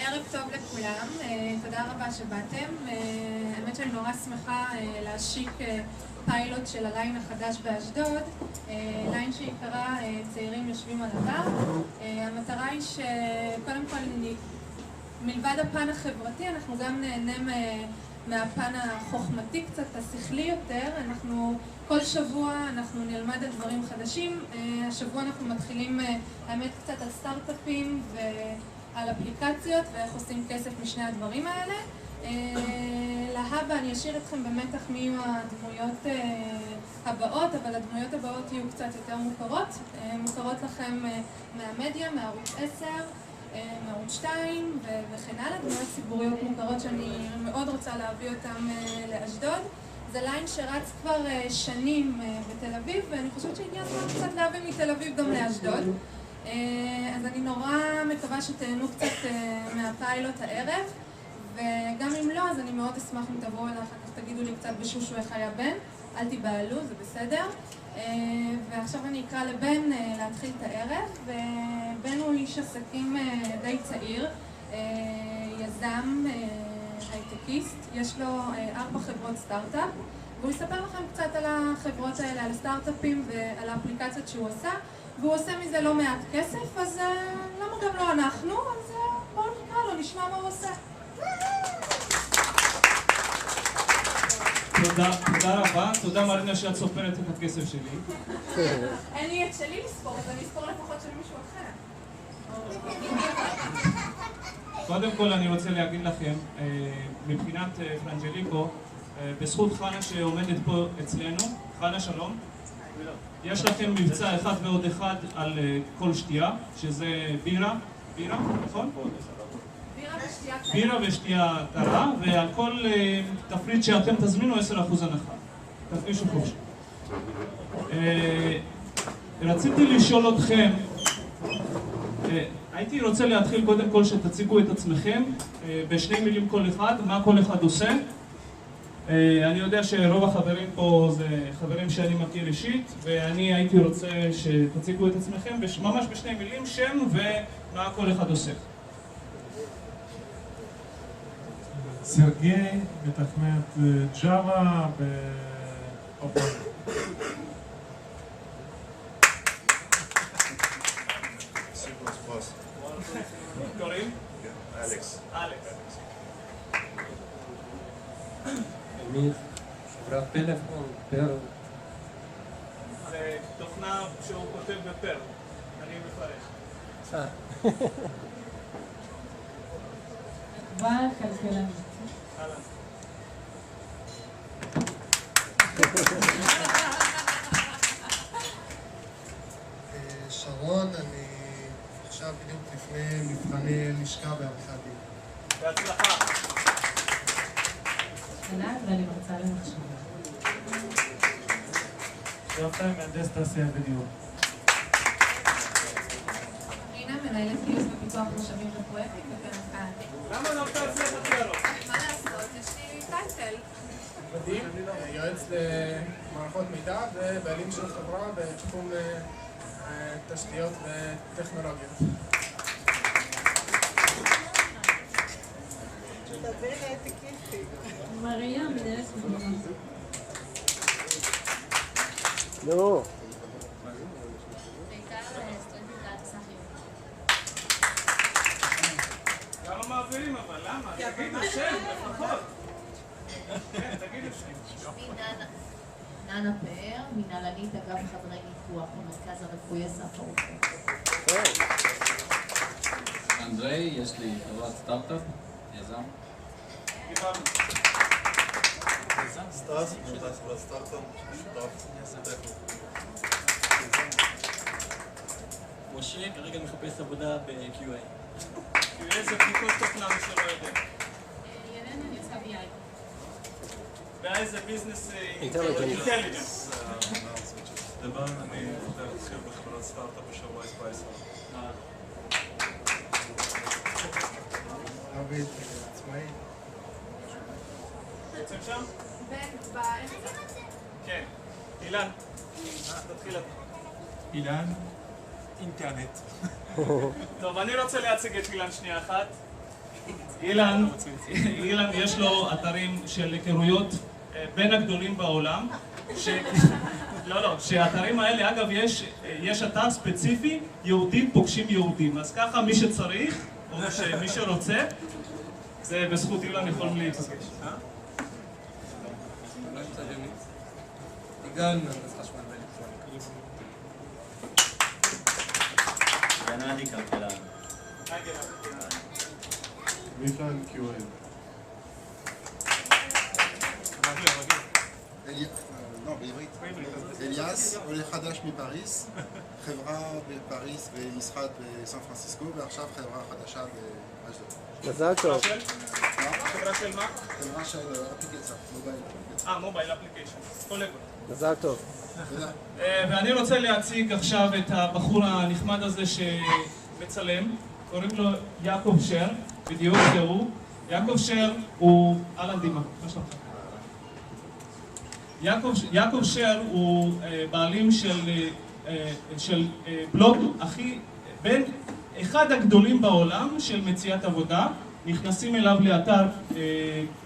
ערב טוב לכולם, תודה רבה שבאתם. האמת שאני נורא שמחה להשיק פיילוט של הליין החדש באשדוד, ליין שעיקרה צעירים יושבים על הבר. המטרה היא שקודם כל מלבד הפן החברתי אנחנו גם נהנה מהפן החוכמתי קצת, השכלי יותר. אנחנו כל שבוע אנחנו נלמד על דברים חדשים. השבוע אנחנו מתחילים האמת קצת על סטארט-אפים ועל אפליקציות ואיך עושים כסף משני הדברים האלה. להבא אני אשאיר אתכם במתח מי יהיו הדמויות הבאות, אבל הדמויות הבאות יהיו קצת יותר מוכרות לכם מהמדיה, מערוץ 10, מערוץ 2 וכן הלאה, דמויות ציבוריות מוכרות שאני מאוד רוצה להביא אותם לאשדוד. זה ליין שרץ כבר שנים בתל אביב, ואני חושבת שהגיע הזמן קצת להביא מתל אביב גם לאשדוד. אז אני נורא מקווה שתהנו קצת מהפיילוט הערב, וגם אם לא, אז אני מאוד אשמח אם תבואו אליי, אחר כך תגידו לי קצת בשושו איך היה בן, אל תיבהלו, זה בסדר. ועכשיו אני אקרא לבן להתחיל את הערב, ובן הוא איש עסקים די צעיר, יזם, הייטקיסט, יש לו 4 חברות סטארט-אפ, והוא יספר לכם קצת על החברות האלה, על הסטארט-אפים ועל האפליקציות שהוא עושה, והוא עושה מזה לא מעט כסף, אז למה גם לא אנחנו? אז בואו נקרא לו, נשמע מה הוא עושה. תודה רבה, תודה מרינה שאת סופרת את הכסף שלי. אין לי את שלי לספור, אז אני אספור לפחות של מישהו אחר. קודם כל אני רוצה להגיד לכם, מבחינת פרנג'ליקו, בזכות חנה שעומדת פה אצלנו, חנה שלום, יש לכם מבצע אחד ועוד אחד על כל שתייה, שזה בירה, נכון? בירה ושתייה קרה, ועל כל תפריט שאתם תזמינו 10% הנחה. תפרישו חופשי. רציתי לשאול אתכם, הייתי רוצה להתחיל קודם כל שתציגו את עצמכם בשני מילים כל אחד, מה כל אחד עושה. אני יודע שרוב החברים פה זה חברים שאני מכיר אישית, ואני הייתי רוצה שתציגו את עצמכם ממש בשני מילים, שם ומה כל אחד עושה. סרגי מתכנת ג'אווה באופן. קוראים? אלכס. אמיר, חברת פלאפון, פרל. זה תוכנה שהוא כותב בפרל. אני מפרש. כבר כלכלנית. שרון, אני עכשיו בדיוק לפני מבחני לשכה בעריכת דין. בהצלחה. ענת ואני מרצה למחשבה. יופי, מהנדס תעשייה ודיור. רינה, מנהלת גיוס ופיתוח משאבים ופרויקטים בפרק. למה לא תעשייה בדיור? מה לעשות? יש לי טייטל. מדהים, יועץ למערכות מידע ובעלים של חברה בתחום תשתיות וטכנולוגיות. מריה, מנהלת מגורים. לא. למה מעבירים אבל? למה? תגידו שם לפחות. כן, תגידו שם. ננה פאר, מנהלנית אגף חדרי ניתוח במרכז הרפואי אסף הרופא. אנדרי, יש לי חברת סטארט-אפ, יזם. סטאס, מנהל חברת סטארט-אפ, שותף טכני. משה, כרגע מחפש עבודה ב-QA. QA זה בדיקות תוכנה שלא יודע. ילנה, אני עושה BI. BI זה ביזנס אינטליג'נס. דבר, אני מתחיל בחברת סטארט-אפ בשם וייס פייסר. ערבית, עצמאי. יוצאים שם? בן, באמצע. כן. אילן, תתחיל אתה. אילן, אינטרנט. טוב, אני רוצה להציג את אילן שנייה אחת. אילן יש לו אתרים של היכרויות בין הגדולים בעולם, שהאתרים האלה, אגב, יש אתר ספציפי, יהודים פוגשים יהודים, אז ככה מי שצריך, או מי שרוצה, זה בזכות אילן יכולים להיפגש. עיגן, מהנדס חשמל ואלקטרוניקה. גנדי כלכלן. מיכאל QA. לא, בעברית. אליאס, עולה חדש מפריס, חברה בפריס ומשרד בסן פרנסיסקו, ועכשיו חברה חדשה באשדוד. מזל טוב. חברה של מה? חברה של אפליקציה, מובייל. מובייל אפליקיישן. קולגות. מזל טוב. ואני רוצה להציג עכשיו את הבחור הנחמד הזה שמצלם, קוראים לו יעקב שר, בדיוק שהוא. יעקב שר הוא אהלן דימה, מה שלומך? יעקב שר הוא בעלים של בלוג בין אחד הגדולים בעולם של מציאת עבודה. נכנסים אליו לאתר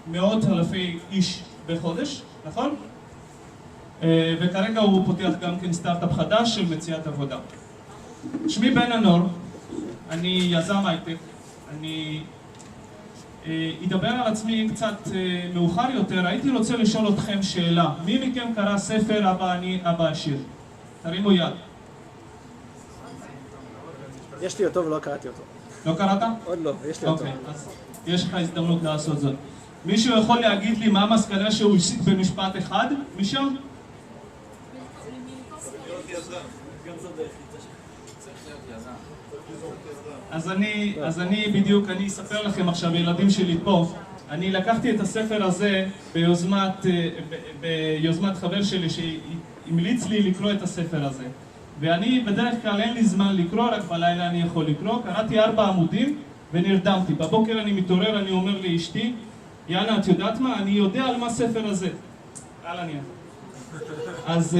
מאות אלפי איש בחודש, נכון? וכרגע הוא פותח גם כן סטארט-אפ חדש של מציאת עבודה. שמי בן הנור, אני יזם הייטק, אני אדבר על עצמי קצת מאוחר יותר. הייתי רוצה לשאול אתכם שאלה, מי מכם קרא ספר אבא אני אבא עשיר? תרימו יד. יש לי אותו ולא קראתי אותו. לא קראת? עוד לא, יש לי אותו. אוקיי, אז יש לך הזדמנות לעשות זאת. מישהו יכול להגיד לי מה המסקנה שהוא הסיק במשפט אחד? משם? אז אני בדיוק, אני אספר לכם עכשיו, ילדים שלי פה, אני לקחתי את הספר הזה ביוזמת חבר שלי שהמליץ לי לקרוא את הספר הזה. ואני בדרך כלל אין לי זמן לקרוא, רק בלילה אני יכול לקרוא. קראתי 4 עמודים ונרדמתי. בבוקר אני מתעורר, אני אומר לאשתי, יאנה, את יודעת מה? אני יודע על מה הספר הזה. אהלן יאנה. אז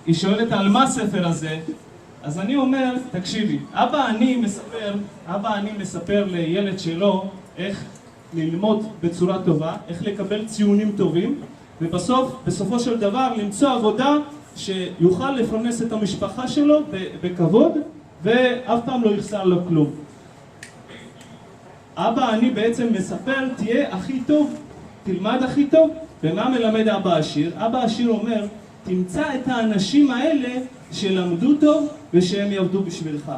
היא שואלת על מה הספר הזה, אז אני אומר, תקשיבי, אבא אני מספר לילד שלו איך ללמוד בצורה טובה, איך לקבל ציונים טובים, ובסופו של דבר למצוא עבודה שיוכל לפרנס את המשפחה שלו בכבוד, ואף פעם לא יחסר לו כלום. אבא אני בעצם מספר, תהיה הכי טוב, תלמד הכי טוב. ומה מלמד אבא עשיר? אבא עשיר אומר, תמצא את האנשים האלה שלמדו טוב ושהם יעבדו בשבילך.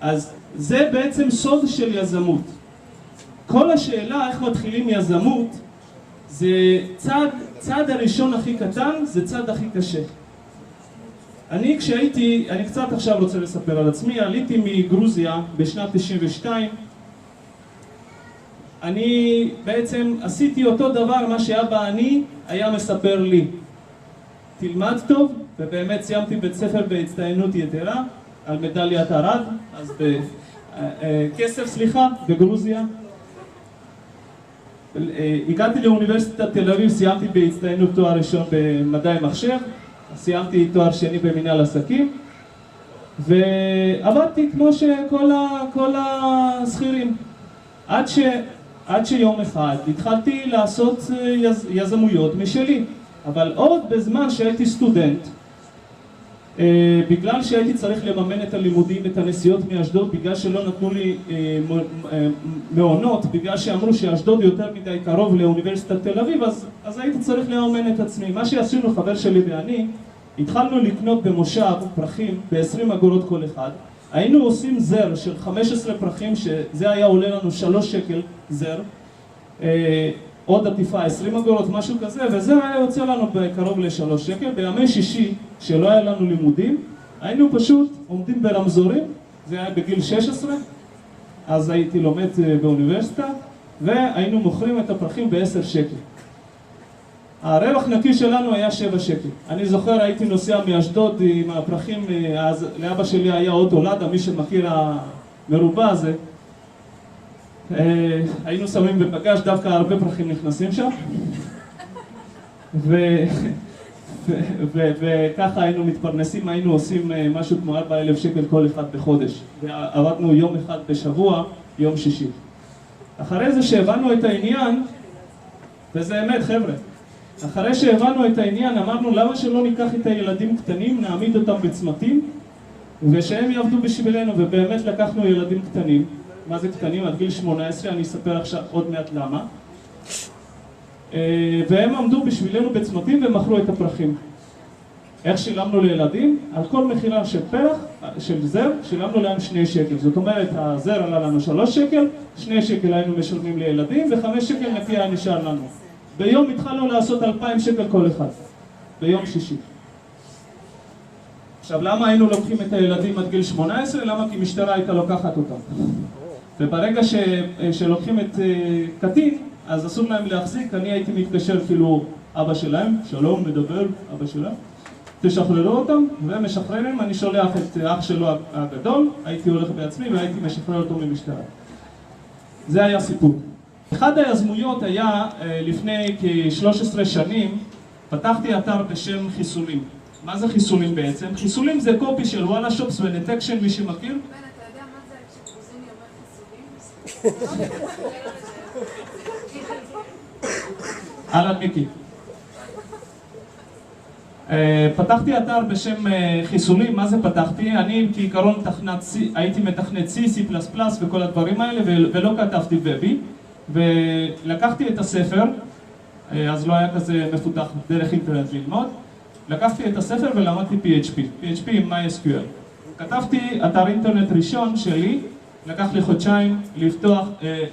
אז זה בעצם סוד של יזמות. כל השאלה איך מתחילים יזמות, זה צעד הראשון הכי קטן, זה צעד הכי קשה. אני קצת עכשיו רוצה לספר על עצמי, עליתי מגרוזיה בשנת 92, אני בעצם עשיתי אותו דבר מה שאבא אני היה מספר לי. תלמד טוב, ובאמת סיימתי בית ספר בהצטיינות יתרה, על מדליית ארד, אז כסף, בגרוזיה. הגעתי לאוניברסיטת תל אביב, סיימתי בהצטיינות תואר ראשון במדעי מחשב, סיימתי תואר שני במנהל עסקים, ועבדתי כמו שכל השכירים. עד שיום אחד התחלתי לעשות יזמויות משלי, אבל עוד בזמן שהייתי סטודנט, בגלל שהייתי צריך לממן את הלימודים, את הנסיעות מאשדוד, בגלל שלא נתנו לי מעונות, בגלל שאמרו שאשדוד יותר מדי קרוב לאוניברסיטת תל אביב, אז הייתי צריך לממן את עצמי. מה שעשינו, חבר שלי ואני, התחלנו לקנות במושב פרחים ב-20 אגורות כל אחד. היינו עושים זר של 15 פרחים, שזה היה עולה לנו 3 שקל זר, עוד עטיפה 20 אגורות, משהו כזה, וזה היה יוצא לנו בקרוב ל3 שקל. בימי שישי, שלא היה לנו לימודים, היינו פשוט עומדים ברמזורים, זה היה בגיל 16, אז הייתי לומד באוניברסיטה, והיינו מוכרים את הפרחים ב10 שקל. הרווח נקי שלנו היה 7 שקל. אני זוכר, הייתי נוסע מאשדוד עם הפרחים, אז לאבא שלי היה אוטו לאדה, מי שמכיר המרובע הזה. היינו שמים בבגז', דווקא הרבה פרחים נכנסים שם. וככה היינו מתפרנסים, היינו עושים משהו כמו 4,000 שקל כל אחד בחודש. ועבדנו יום אחד בשבוע, יום שישי. אחרי זה שהבנו את העניין, וזה אמת חבר'ה, אחרי שהבנו את העניין אמרנו למה שלא ניקח את הילדים קטנים, נעמיד אותם בצמתים ושהם יעבדו בשבילנו, ובאמת לקחנו ילדים קטנים. מה זה קטנים? עד גיל 18, אני אספר עכשיו עוד מעט למה. והם עמדו בשבילנו בצמתים ומכרו את הפרחים. איך שילמנו לילדים? על כל מחירה של פרח, של זר, שילמנו להם 2 שקל. זאת אומרת, הזר עלה לנו 3 שקל, 2 שקל היינו משלמים לילדים, ו5 שקל נקי היה נשאר לנו. ביום התחלנו לעשות 2,000 שקל כל אחד. ביום שישי. עכשיו, למה היינו לוקחים את הילדים עד גיל 18? למה? כי משטרה הייתה לוקחת אותם. וברגע שלוקחים את קטין, אז אסור להם להחזיק. אני הייתי מתקשר כאילו אבא שלהם, שלום, מדבר, אבא שלהם. תשחררו אותם, והם משחררים, אני שולח את אח שלו הגדול, הייתי הולך בעצמי והייתי משחרר אותו ממשטרה. זה היה סיפור. אחד היזמויות היה לפני כ-13 שנים, פתחתי אתר בשם חיסולים. מה זה חיסולים בעצם? חיסולים זה קופי של וואלה שופס ונטקשן, מי שמכיר? בן, אתה יודע מה זה כשגרוזיני אומר חיסולים? אהלן מיקי. פתחתי אתר בשם חיסולים. מה זה פתחתי? אני כעיקרון הייתי מתכנת C, C++ וכל הדברים האלה, ולא כתבתי ובי, ולקחתי את הספר, אז לא היה כזה מפותח דרך אינטרנט ללמוד, לקחתי את הספר ולמדתי PHP עם MySQL. כתבתי אתר אינטרנט ראשון שלי, לקח לי חודשיים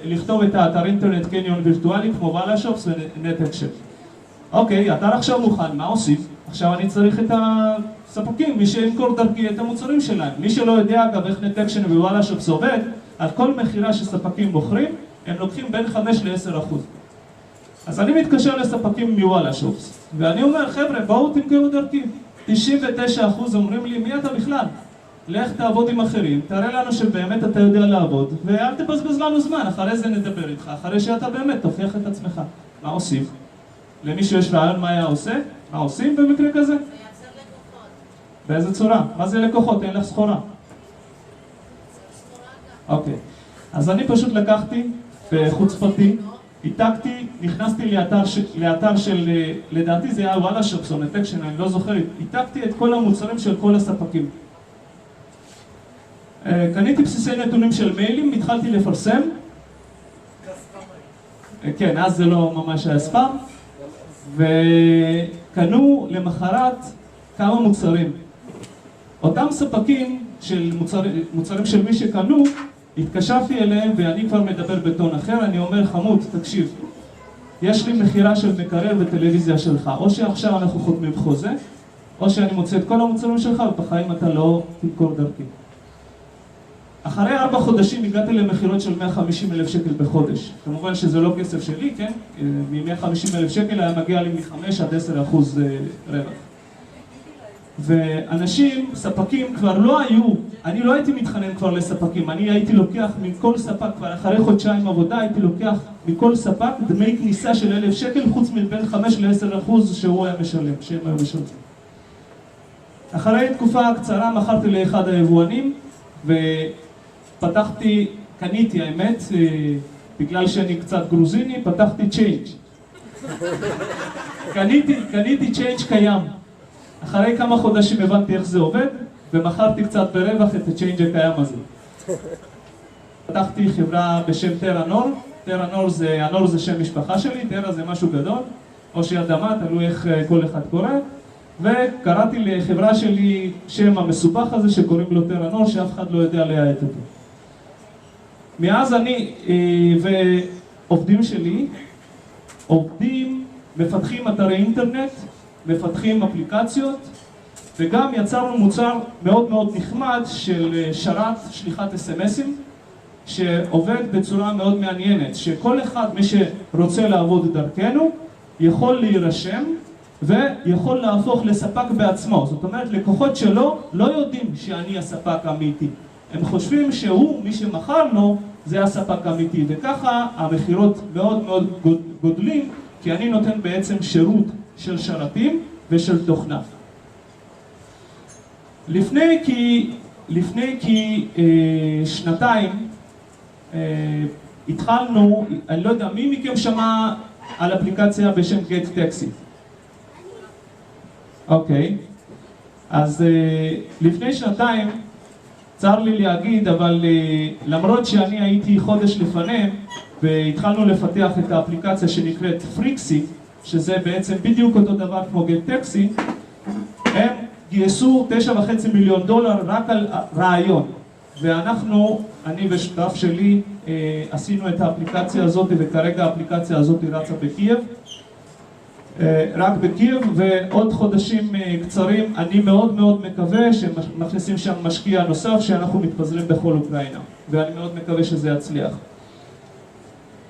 לכתוב את האתר אינטרנט קניון וירטואלי כמו וואלה שופס ונטקשן. אוקיי, אתר עכשיו מוכן, מה עושים? עכשיו אני צריך את הספקים, מי שימכור דרכי את המוצרים שלהם. מי שלא יודע אגב איך נטקשן ווואלה שופס עובד, על כל מחירה שספקים בוחרים, הם לוקחים בין 5 ל-10%. אז אני מתקשר לספקים מוואלה שופס, ואני אומר, חבר'ה, בואו תמכרו דרכי. 99% אומרים לי, מי אתה בכלל? לך תעבוד עם אחרים, תראה לנו שבאמת אתה יודע לעבוד, ואל תבזבז לנו זמן, אחרי זה נדבר איתך, אחרי שאתה באמת תוכיח את עצמך. מה עושים? למישהו יש רעיון מה היה עושה? מה עושים במקרה כזה? לייצר לקוחות. באיזה צורה? מה זה לקוחות? אין לך סחורה. אוקיי. אז אני פשוט לקחתי בחוצפתי, העתקתי, נכנסתי לאתר של, לדעתי זה היה וואלה שופס או נטקשן, אני לא זוכר, העתקתי את כל המוצרים של כל הספקים. קניתי בסיסי נתונים של מיילים, התחלתי לפרסם. כן, אז זה לא ממש היה ספאם. וקנו למחרת כמה מוצרים. אותם ספקים של מוצרים של מי שקנו, התקשרתי אליהם ואני כבר מדבר בטון אחר, אני אומר חמוד, תקשיב, יש לי מחירה של מקרר וטלוויזיה שלך, או שעכשיו אנחנו חותמים חוזה, או שאני מוצא את כל המוצרים שלך ובחיים אתה לא תמכור דרכי. אחרי 4 חודשים הגעתי למחירות של 150,000 שקל בחודש. כמובן שזה לא כסף שלי, כן? מ-150,000 שקל היה מגיע לי מ-5 עד 10% רווח. ואנשים, ספקים כבר לא היו, אני לא הייתי מתחנן כבר לספקים, אני הייתי לוקח מכל ספק, כבר אחרי חודשיים עבודה הייתי לוקח מכל ספק דמי כניסה של 1,000 שקל, חוץ מבין 5 ל-10% שהוא היה משלם, שהם היו משלמים. אחרי תקופה קצרה מכרתי לאחד היבואנים, ופתחתי, קניתי האמת, בגלל שאני קצת גרוזיני, פתחתי צ'יינג'. קניתי צ'יינג' קיים. אחרי כמה חודשים הבנתי איך זה עובד, ומכרתי קצת ברווח את הצ'יינג' הקיים הזה. פתחתי חברה בשם טרה-נור. טרה-נור זה שם משפחה שלי, טרה זה משהו גדול, או שאדמה, תלוי איך כל אחד קורא. וקראתי לחברה שלי שם המסובך הזה שקוראים לו טרה-נור, שאף אחד לא יודע להאט אותו. מאז אני ועובדים שלי, עובדים, מפתחים אתרי אינטרנט, מפתחים אפליקציות, וגם יצרנו מוצר מאוד מאוד נחמד של שרת שליחת אס-אמסים, שעובד בצורה מאוד מעניינת, שכל אחד מי שרוצה לעבוד דרכנו יכול להירשם ויכול להפוך לספק בעצמו. זאת אומרת, לקוחות שלו לא יודעים שאני הספק האמיתי. הם חושבים שהוא, מי שמכר לו, זה הספק האמיתי. וככה המחירות מאוד מאוד גודלים, כי אני נותן בעצם שירות של שרתים ושל תוכנה. לפני כשנתיים התחלנו, אני לא יודע, מי מכם שמע על אפליקציה בשם GetTaxi? אוקיי, אז לפני שנתיים, צר לי להגיד, אבל למרות שאני הייתי חודש לפניהם, והתחלנו לפתח את האפליקציה שנקראת פריקסי, שזה בעצם בדיוק אותו דבר כמו GetTaxi, הם גייסו $9.5 מיליון רק על רעיון. ואנחנו, אני ושותף שלי, עשינו את האפליקציה הזאת, וכרגע האפליקציה הזאת רצה בקייב. רק בקייב, ועוד חודשים קצרים, אני מאוד מאוד מקווה שמכניסים שם משקיע נוסף, שאנחנו מתפזרים בכל אוקראינה. ואני מאוד מקווה שזה יצליח.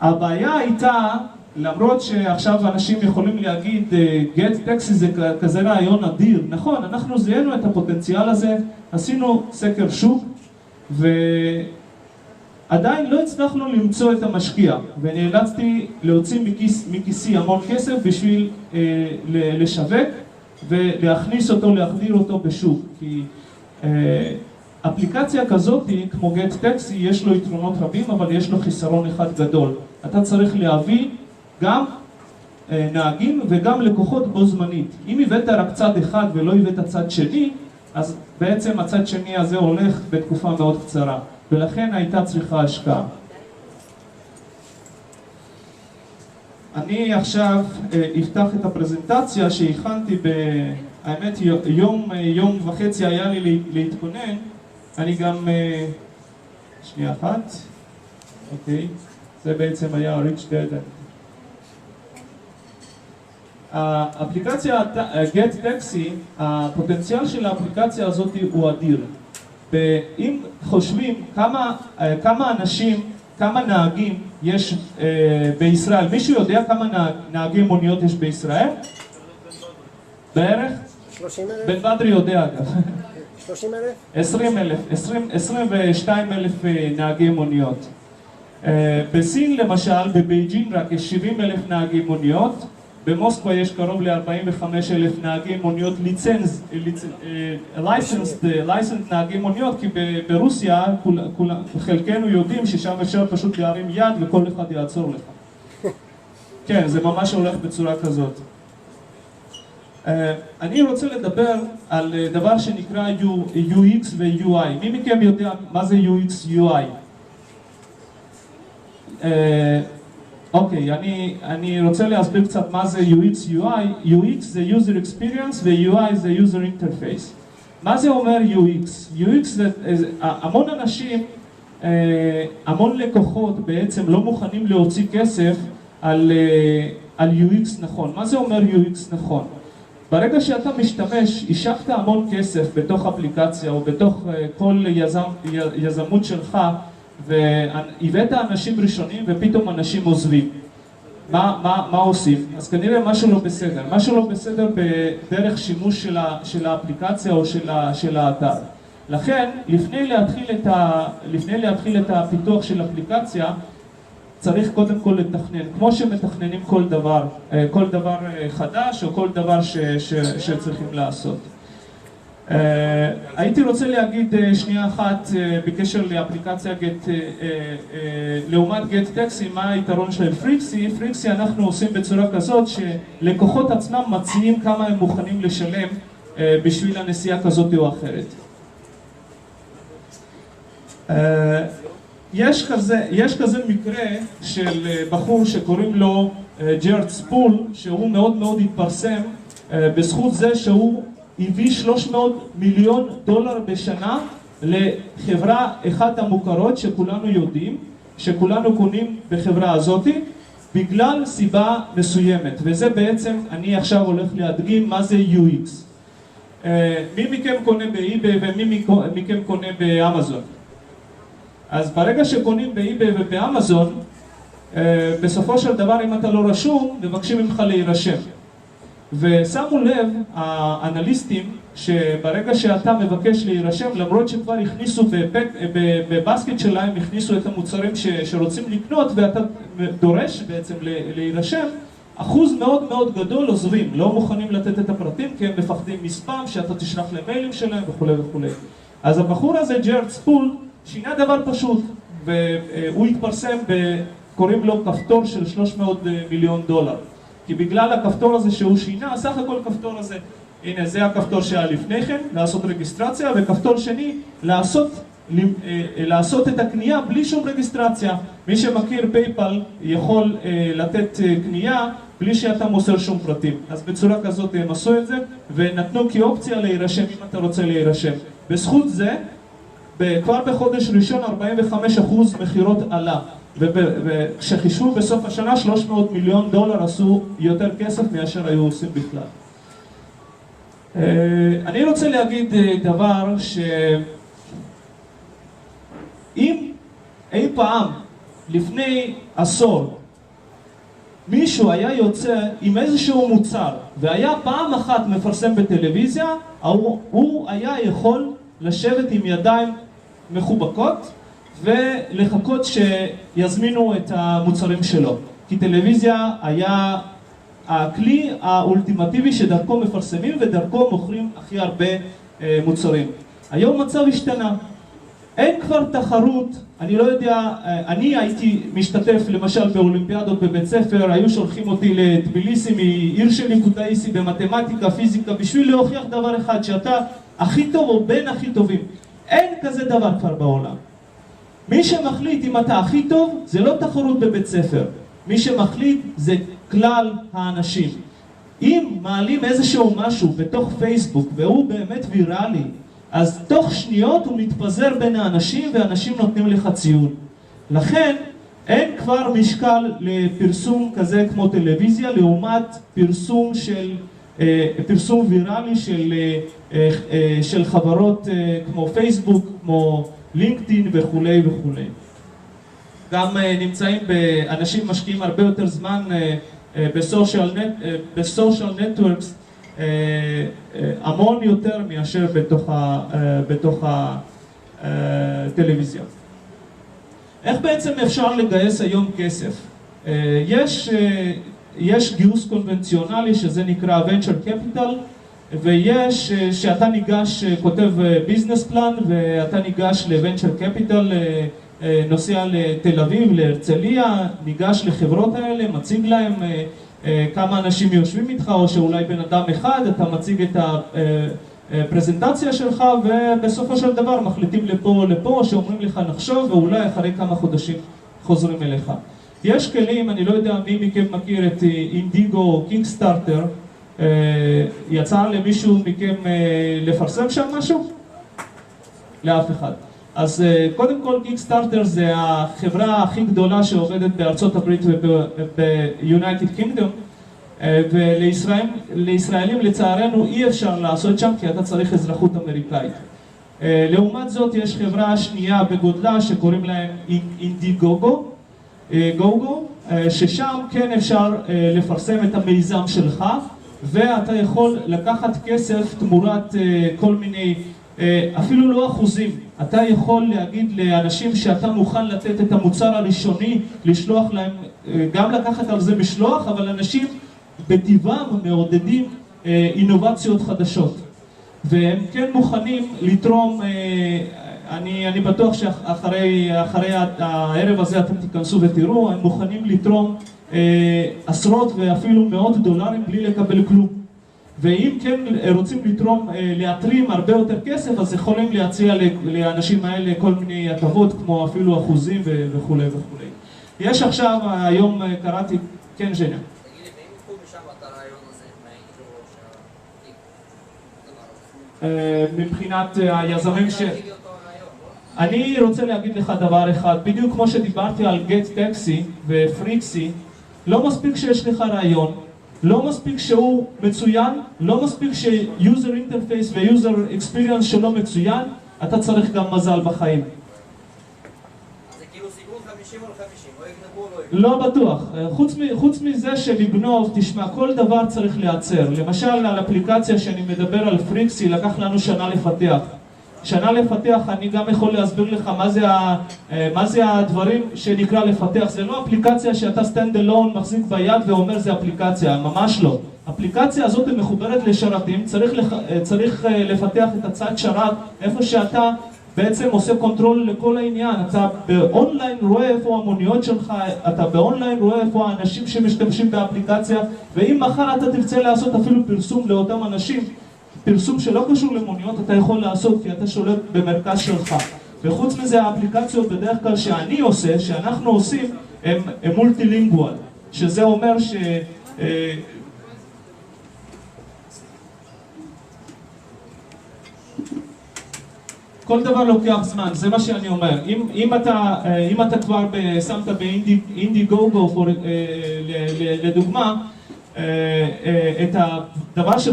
הבעיה הייתה, למרות שעכשיו אנשים יכולים להגיד, GetTaxi זה כזה רעיון אדיר. נכון, אנחנו זיהינו את הפוטנציאל הזה, עשינו סקר שוק, ועדיין לא הצלחנו למצוא את המשקיע, ונאלצתי להוציא מכיסי המון כסף בשביל לשווק ולהכניס אותו, להחדיר אותו בשוק. כי אפליקציה כזאת, כמו GetTaxi, יש לו יתרונות רבים, אבל יש לו חיסרון אחד גדול. אתה צריך להביא גם נהגים וגם לקוחות בו זמנית. אם הבאת רק צד אחד ולא הבאת צד שני, אז בעצם הצד שני הזה הולך בתקופה מאוד קצרה, ולכן הייתה צריכה השקעה. אני עכשיו אפתח את הפרזנטציה שהכנתי, האמת יום וחצי היה לי להתכונן. אני גם, שנייה אחת, אוקיי, זה בעצם היה Rich Dad. האפליקציה GetTaxi, הפוטנציאל של האפליקציה הזאת הוא אדיר. ואם חושבים כמה אנשים, כמה נהגים יש בישראל, מישהו יודע כמה נהגי מוניות יש בישראל? בערך? 30,000? בן בדרי יודע אגב. 30,000? 20,000, 22,000 נהגי מוניות. בסין למשל, בבייג'ין רק יש 70,000 נהגי מוניות. במוסקבה יש קרוב ל-45,000 נהגי מוניות licensed נהגי מוניות, כי ברוסיה חלקנו יודעים ששם אפשר פשוט להרים יד וכל אחד יעצור לך. כן, זה ממש הולך בצורה כזאת. אני רוצה לדבר על דבר שנקרא UX ו-UI. מי מכם יודע מה זה UX-UI? אוקיי, אני רוצה להסביר קצת מה זה UX-UI. UX זה User Experience ו-UI זה User Interface. מה זה אומר UX? UX זה המון אנשים, המון לקוחות בעצם לא מוכנים להוציא כסף על UX נכון. מה זה אומר UX נכון? ברגע שאתה משתמש, השקת המון כסף בתוך אפליקציה או בתוך כל יזמות שלך, והבאת אנשים ראשונים ופתאום אנשים עוזבים. מה עושים? אז כנראה משהו לא בסדר. משהו לא בסדר בדרך שימוש של האפליקציה או של האתר. לכן, לפני להתחיל את הפיתוח של האפליקציה, צריך קודם כל לתכנן, כמו שמתכננים כל דבר חדש או כל דבר שצריכים לעשות. הייתי רוצה להגיד שנייה אחת בקשר לאפליקציה לעומת GetTaxi, מה היתרון של פריקסי. פריקסי אנחנו עושים בצורה כזאת שלקוחות עצמם מציעים כמה הם מוכנים לשלם בשביל הנסיעה כזאת או אחרת. יש כזה מקרה של בחור שקוראים לו ג'רד ספול, שהוא מאוד מאוד התפרסם בזכות זה שהוא הביא $300 מיליון בשנה לחברה אחת המוכרות שכולנו יודעים, שכולנו קונים בחברה הזאת, בגלל סיבה מסוימת. וזה בעצם, אני עכשיו הולך להדגים מה זה UX. מי מכם קונה באיביי ומי מכם קונה באמזון? אז ברגע שקונים באיביי ובאמזון, בסופו של דבר אם אתה לא רשום, מבקשים ממך להירשם. ושמו לב האנליסטים שברגע שאתה מבקש להירשם, למרות שכבר הכניסו בבסקט שלהם, הכניסו את המוצרים שרוצים לקנות ואתה דורש בעצם להירשם, אחוז מאוד מאוד גדול עוזבים, לא מוכנים לתת את הפרטים כי הם מפחדים מספאם, שאתה תשלח למיילים שלהם וכו' וכו'. אז הבחור הזה, ג'רד ספול, שינה דבר פשוט. והוא התפרסם קוראים לו כפתור של $300 מיליון. כי בגלל הכפתור הזה שהוא שינה, סך הכל כפתור הזה, הנה זה הכפתור שהיה לפני כן, לעשות רגיסטרציה, וכפתור שני, לעשות את הקנייה בלי שום רגיסטרציה. מי שמכיר פייפל יכול לתת קנייה בלי שאתה מוסר שום פרטים. אז בצורה כזאת הם עשו את זה, ונתנו כאופציה להירשם אם אתה רוצה להירשם. בזכות זה, כבר בחודש ראשון 45% מחירות עלה. וכשחישבו בסוף השנה $300 מיליון עשו יותר כסף מאשר היו עושים בכלל. אני רוצה להגיד דבר שאם אי פעם לפני עשור מישהו היה יוצא עם איזשהו מוצר והיה פעם אחת מפרסם בטלוויזיה, הוא היה יכול לשבת עם ידיים מחובקות ולחכות שיזמינו את המוצרים שלו. כי טלוויזיה היה הכלי האולטימטיבי שדרכו מפרסמים ודרכו מוכרים הכי הרבה מוצרים. היום מצב השתנה. אין כבר תחרות, אני לא יודע, אני הייתי משתתף למשל באולימפיאדות בבית ספר, היו שולחים אותי לטביליסי מעיר שלי קוטאיסי במתמטיקה, פיזיקה, בשביל להוכיח דבר אחד, שאתה הכי טוב או בין הכי טובים. אין כזה דבר כבר בעולם. מי שמחליט אם אתה הכי טוב, זה לא תחרות בבית ספר. מי שמחליט זה כלל האנשים. אם מעלים איזשהו משהו בתוך פייסבוק והוא באמת ויראלי, אז תוך שניות הוא מתפזר בין האנשים ואנשים נותנים לך ציון. לכן אין כבר משקל לפרסום כזה כמו טלוויזיה לעומת פרסום ויראלי של חברות כמו פייסבוק, כמו לינקדאין וכולי וכולי. גם נמצאים אנשים משקיעים הרבה יותר זמן בסושיאל נטוורקס, המון יותר מאשר בתוך הטלוויזיה. איך בעצם אפשר לגייס היום כסף? יש גיוס קונבנציונלי שזה נקרא venture capital, ויש שאתה ניגש, כותב ביזנס פלן ואתה ניגש ל-venture capital, נוסע לתל אביב, להרצליה, ניגש לחברות האלה, מציג להם כמה אנשים יושבים איתך, או שאולי בן אדם אחד, אתה מציג את הפרזנטציה שלך, ובסופו של דבר מחליטים לפה או לפה, שאומרים לך נחשוב, ואולי אחרי כמה חודשים חוזרים אליך. יש כלים, אני לא יודע מי מכם מכיר את אינדיגו או קיקסטארטר, יצא למישהו מכם לפרסם שם משהו? לאף אחד. אז קודם כל קיקסטארטר זה החברה הכי גדולה שעובדת בארצות הברית וביונייטד קינגדום, ולישראלים לצערנו אי אפשר לעשות שם כי אתה צריך אזרחות אמריקאית. לעומת זאת יש חברה שנייה בגודלה שקוראים להם אינדיגוגו, ששם כן אפשר לפרסם את המיזם שלך, ואתה יכול לקחת כסף תמורת כל מיני, אפילו לא אחוזים. אתה יכול להגיד לאנשים שאתה מוכן לתת את המוצר הראשוני, לשלוח להם, גם לקחת על זה משלוח, אבל אנשים בטבעם מעודדים אינובציות חדשות. והם כן מוכנים לתרום, אני בטוח שאחרי הערב הזה אתם תיכנסו ותראו, הם מוכנים לתרום עשרות ואפילו מאות דולרים בלי לקבל כלום. ואם כן רוצים לתרום, להתרים הרבה יותר כסף, אז יכולים להציע לאנשים האלה כל מיני הטבות, כמו אפילו אחוזים וכולי וכולי. יש עכשיו, היום קראתי, כן ז'ניה. תגיד לי, ואם יקחו משם את הרעיון הזה, מבחינת היזמים אני רוצה להגיד לך דבר אחד, בדיוק כמו שדיברתי על גט טקסי ופריקסי, לא מספיק שיש לך רעיון, לא מספיק שהוא מצוין, לא מספיק ש-user interface ו-user experience שלו מצוין, אתה צריך גם מזל בחיים. אז זה כאילו סיכון 50 על 50, או יגנבו או לא יגנבו? לא בטוח. חוץ מזה שלגנוב, תשמע, כל דבר צריך לייצר. למשל, על אפליקציה שאני מדבר על פריקסי, לקח לנו שנה לפתח. שנה לפתח, אני גם יכול להסביר לך מה זה הדברים שנקרא לפתח. זה לא אפליקציה שאתה stand alone מחזיק ביד ואומר זה אפליקציה, ממש לא. האפליקציה הזאת מחוברת לשרתים, צריך לפתח את הצד שרת איפה שאתה בעצם עושה קונטרול לכל העניין. אתה באונליין רואה איפה המוניות שלך, אתה באונליין רואה איפה האנשים שמשתמשים באפליקציה, ואם מחר אתה תרצה לעשות אפילו פרסום לאותם אנשים, פרסום שלא קשור למוניות, אתה יכול לעשות כי אתה שולט במרכז שלך. וחוץ מזה האפליקציות בדרך כלל שאני עושה, שאנחנו עושים, הם מולטילינגואל, שזה אומר ש... כל דבר לוקח זמן, זה מה שאני אומר. אם אתה כבר שמת באינדיגוגו לדוגמה, את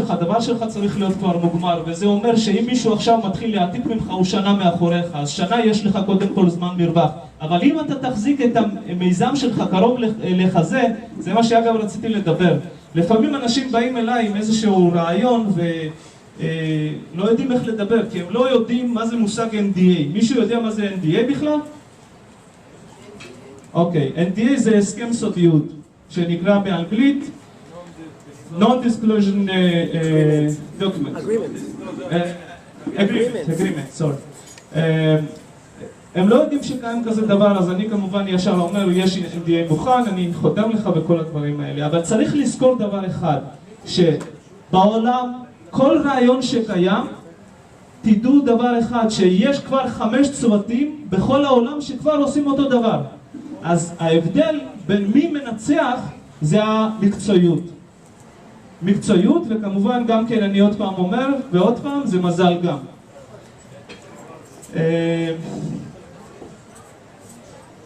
הדבר שלך צריך להיות כבר מוגמר, וזה אומר שאם מישהו עכשיו מתחיל להעתיק ממך הוא שנה מאחוריך, אז שנה יש לך קודם כל זמן מרווח. אבל אם אתה תחזיק את המיזם שלך קרוב לחזה, זה מה שאגב רציתי לדבר. לפעמים אנשים באים אליי עם איזשהו רעיון לא יודעים איך לדבר, כי הם לא יודעים מה זה מושג NDA. מישהו יודע מה זה NDA בכלל? אוקיי, NDA זה הסכם סודיות, שנקרא באנגלית Non-Disclosure Document. Agreement, sorry. הם לא יודעים שקיים כזה דבר, אז אני כמובן ישר אומר, יש NDA מוכן, אני חותם לך בכל הדברים האלה. אבל צריך לזכור דבר אחד, שבעולם כל רעיון שקיים, תדעו דבר אחד, שיש כבר 5 צוותים בכל העולם שכבר עושים אותו דבר. אז ההבדל בין מי מנצח זה המקצועיות. מקצועיות, וכמובן גם כן אני עוד פעם אומר, ועוד פעם זה מזל גם.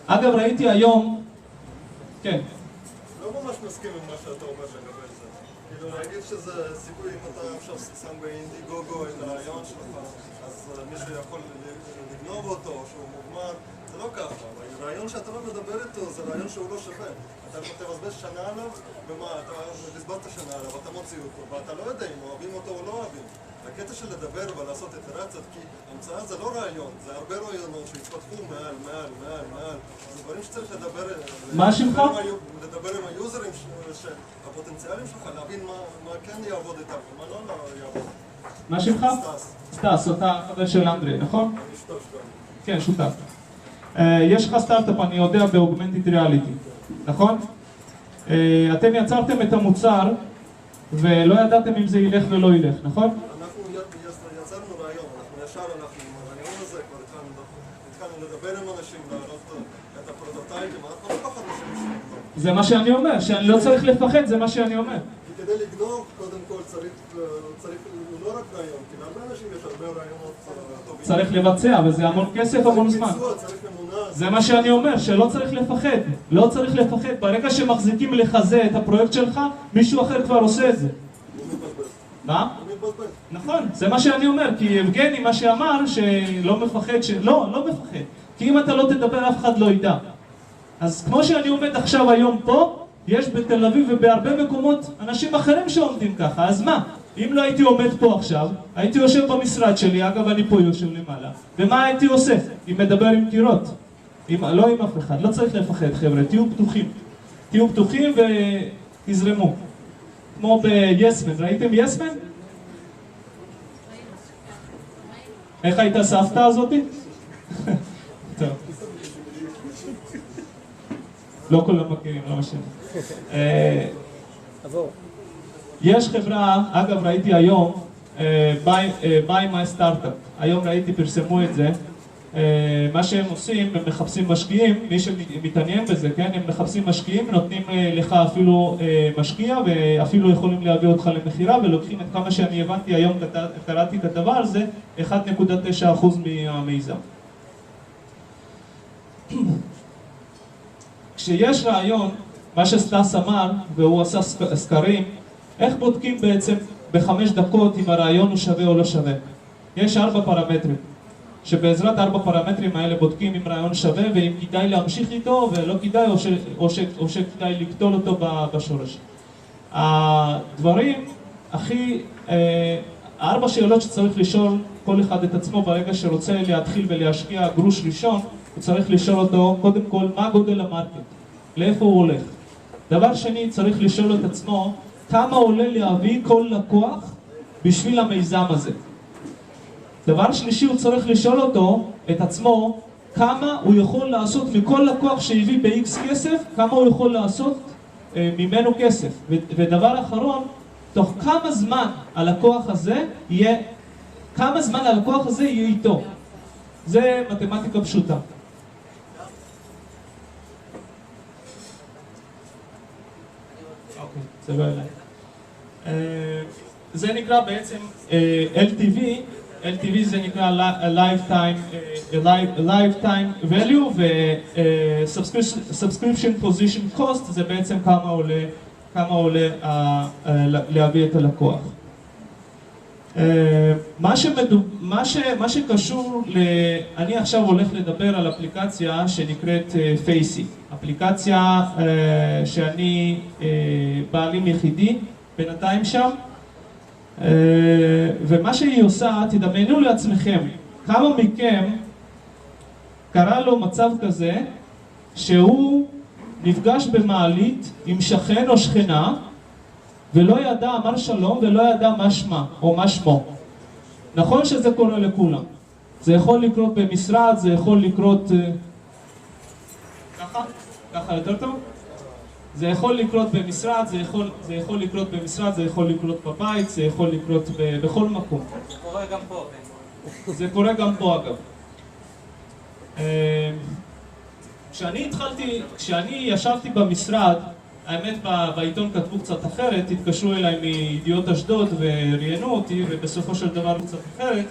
אגב, ראיתי היום, כן. לא ממש מסכים עם מה שאתה אומר לגבי זה. כאילו להגיד שזה סיכוי, אם אתה עכשיו שם באינדיגוגו את הרעיון שלך, אז מישהו יכול לגנוב אותו, שהוא מוגמר, זה לא ככה. הרעיון שאתה לא מדבר איתו זה רעיון שהוא לא שווה. אתה תבזבז שנה עליו, ומה, אתה בזבזת שנה עליו, אתה מוציא אותו, ואתה לא יודע אם אוהבים אותו או לא אוהבים. הקטע של לדבר ולעשות איטרציות, כי המצאה זה לא רעיון, זה הרבה רעיונות שהתפתחו מעל. זה דברים שצריך לדבר... מה שמך? לדבר עם היוזרים הפוטנציאליים שלך, להבין מה כן יעבוד איתם ומה לא יעבוד. מה שמך? סטס, אתה חבר של אנדרי, נכון? אני שותף גם. כן, שותף. יש לך סטארט-אפ, אני יודע, ב-Augmented Reality, נכון? אתם יצרתם את המוצר ולא ידעתם אם זה ילך ולא ילך, נכון? אנחנו יצרנו רעיון, אנחנו ישר הלכנו עם הרעיון הזה, כבר התחלנו לדבר עם אנשים, להראות את הפרוטוטייפים, אנחנו לא פחדנו שמישהו. זה מה שאני אומר, שאני לא צריך לפחד, זה מה שאני אומר. כי כדי לגנוב, קודם כל צריך לא רק רעיון, כי להרבה אנשים יש הרבה רעיונות טובים. צריך לבצע, וזה המון כסף, המון זמן. זה מה שאני אומר, שלא צריך לפחד. לא צריך לפחד. ברגע שמחזיקים לחזה את הפרויקט שלך, מישהו אחר כבר עושה את זה. מה? נכון, זה מה שאני אומר, כי יבגני מה שאמר שלא מפחד, לא מפחד. כי אם אתה לא תדבר אף אחד לא ידע. אז כמו שאני עומד עכשיו היום פה, יש בתל אביב ובהרבה מקומות אנשים אחרים שעומדים ככה, אז מה? אם לא הייתי עומד פה עכשיו, הייתי יושב במשרד שלי, אגב אני פה יושב למעלה, ומה הייתי עושה? אם מדבר עם קירות, לא עם אף אחד, לא צריך לפחד חבר'ה, תהיו פתוחים. תהיו פתוחים ותזרמו. כמו ביסמן, ראיתם יסמן? איך הייתה סבתא הזאתי? טוב. לא כולם מכירים, לא משנה. יש חברה, אגב ראיתי היום, buy my startup, היום ראיתי פרסמו את זה, מה שהם עושים, הם מחפשים משקיעים, מי שמתעניין בזה, כן, הם מחפשים משקיעים, נותנים לך אפילו משקיע ואפילו יכולים להביא אותך למחירה ולוקחים את כמה שאני הבנתי, היום קראתי כתבה על זה, 1.9% מהמיזם. כשיש רעיון, מה שסטס אמר, והוא עשה סקרים, איך בודקים בעצם ב5 דקות אם הרעיון הוא שווה או לא שווה? יש 4 פרמטרים, שבעזרת 4 פרמטרים האלה בודקים אם רעיון שווה ואם כדאי להמשיך איתו ולא כדאי או שכדאי לקטול אותו בשורש. הדברים הכי, 4 שאלות שצריך לשאול כל אחד את עצמו ברגע שרוצה להתחיל ולהשקיע גרוש ראשון, הוא צריך לשאול אותו קודם כל מה גודל המרקט, לאיפה הוא הולך. דבר שני, צריך לשאול את עצמו כמה עולה להביא כל לקוח בשביל המיזם הזה. דבר שלישי, הוא צריך לשאול את עצמו, כמה הוא יכול לעשות מכל לקוח שהביא ב-X כסף, כמה הוא יכול לעשות ממנו כסף. ודבר אחרון, תוך כמה זמן הלקוח הזה יהיה איתו. זה מתמטיקה פשוטה. אוקיי, זה לא אליי. זה נקרא בעצם LTV. LTV זה נקרא lifetime value, ו-subscription position cost זה בעצם כמה עולה להביא את הלקוח. מה שקשור אני עכשיו הולך לדבר על אפליקציה שנקראת פייסי. אפליקציה שאני בעלים יחידי בינתיים שם. ומה שהיא עושה, תדמיינו לעצמכם, כמה מכם קרה לו מצב כזה שהוא נפגש במעלית עם שכן או שכנה ולא ידע, אמר שלום ולא ידע מה שמה או מה שמו. נכון שזה קורה לכולם. זה יכול לקרות במשרד, זה יכול לקרות ככה יותר טוב? זה יכול לקרות במשרד, זה יכול לקרות במשרד, זה יכול לקרות בבית, זה יכול לקרות בכל מקום. זה קורה גם פה. זה קורה גם פה אגב. כשאני ישבתי במשרד, האמת בעיתון כתבו קצת אחרת, התקשרו אליי מידיעות אשדוד וראיינו אותי, ובסופו של דבר קצת אחרת.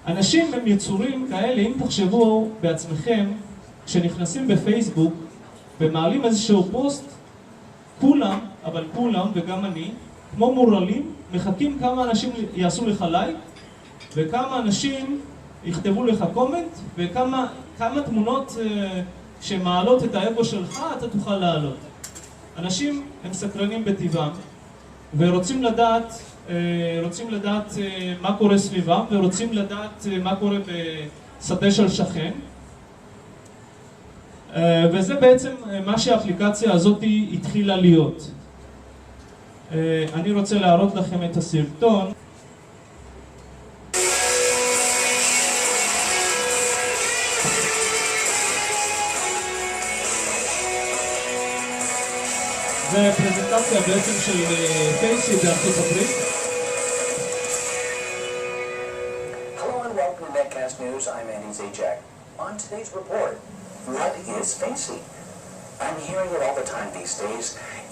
אנשים הם יצורים כאלה, אם תחשבו בעצמכם, כשנכנסים בפייסבוק ומעלים איזשהו פוסט, כולם, וגם אני, כמו מורלים, מחכים כמה אנשים יעשו לך לייק, וכמה אנשים יכתבו לך קומנט, וכמה תמונות שמעלות את האגו שלך, אתה תוכל לעלות. אנשים הם סקרנים בטבעם, ורוצים לדעת מה קורה סביבם, ורוצים לדעת מה קורה בשדה של שכן. וזה בעצם מה שהאפליקציה הזאת התחילה להיות. אני רוצה להראות לכם את הסרטון. זה פרזנטציה בעצם של פייסי בארצות הברית. Hello and welcome to Netcast News. I'm Andy Zajac. On today's report, what is Facey? I'm hearing it all the time these days.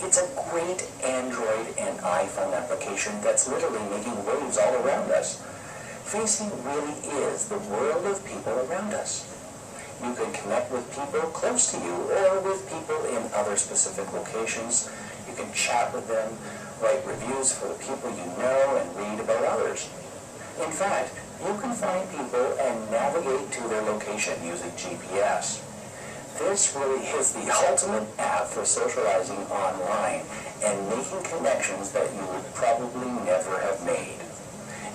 It's a great Android and iPhone application that's literally making waves all around us. Facey really is the world of people around us. You can connect with people close to you or with people in other specific locations. You can chat with them, write reviews for the people you know, and read about others. In fact, you can find people and navigate to their location using GPS. This really is the ultimate app for socializing online and making connections that you would probably never have made.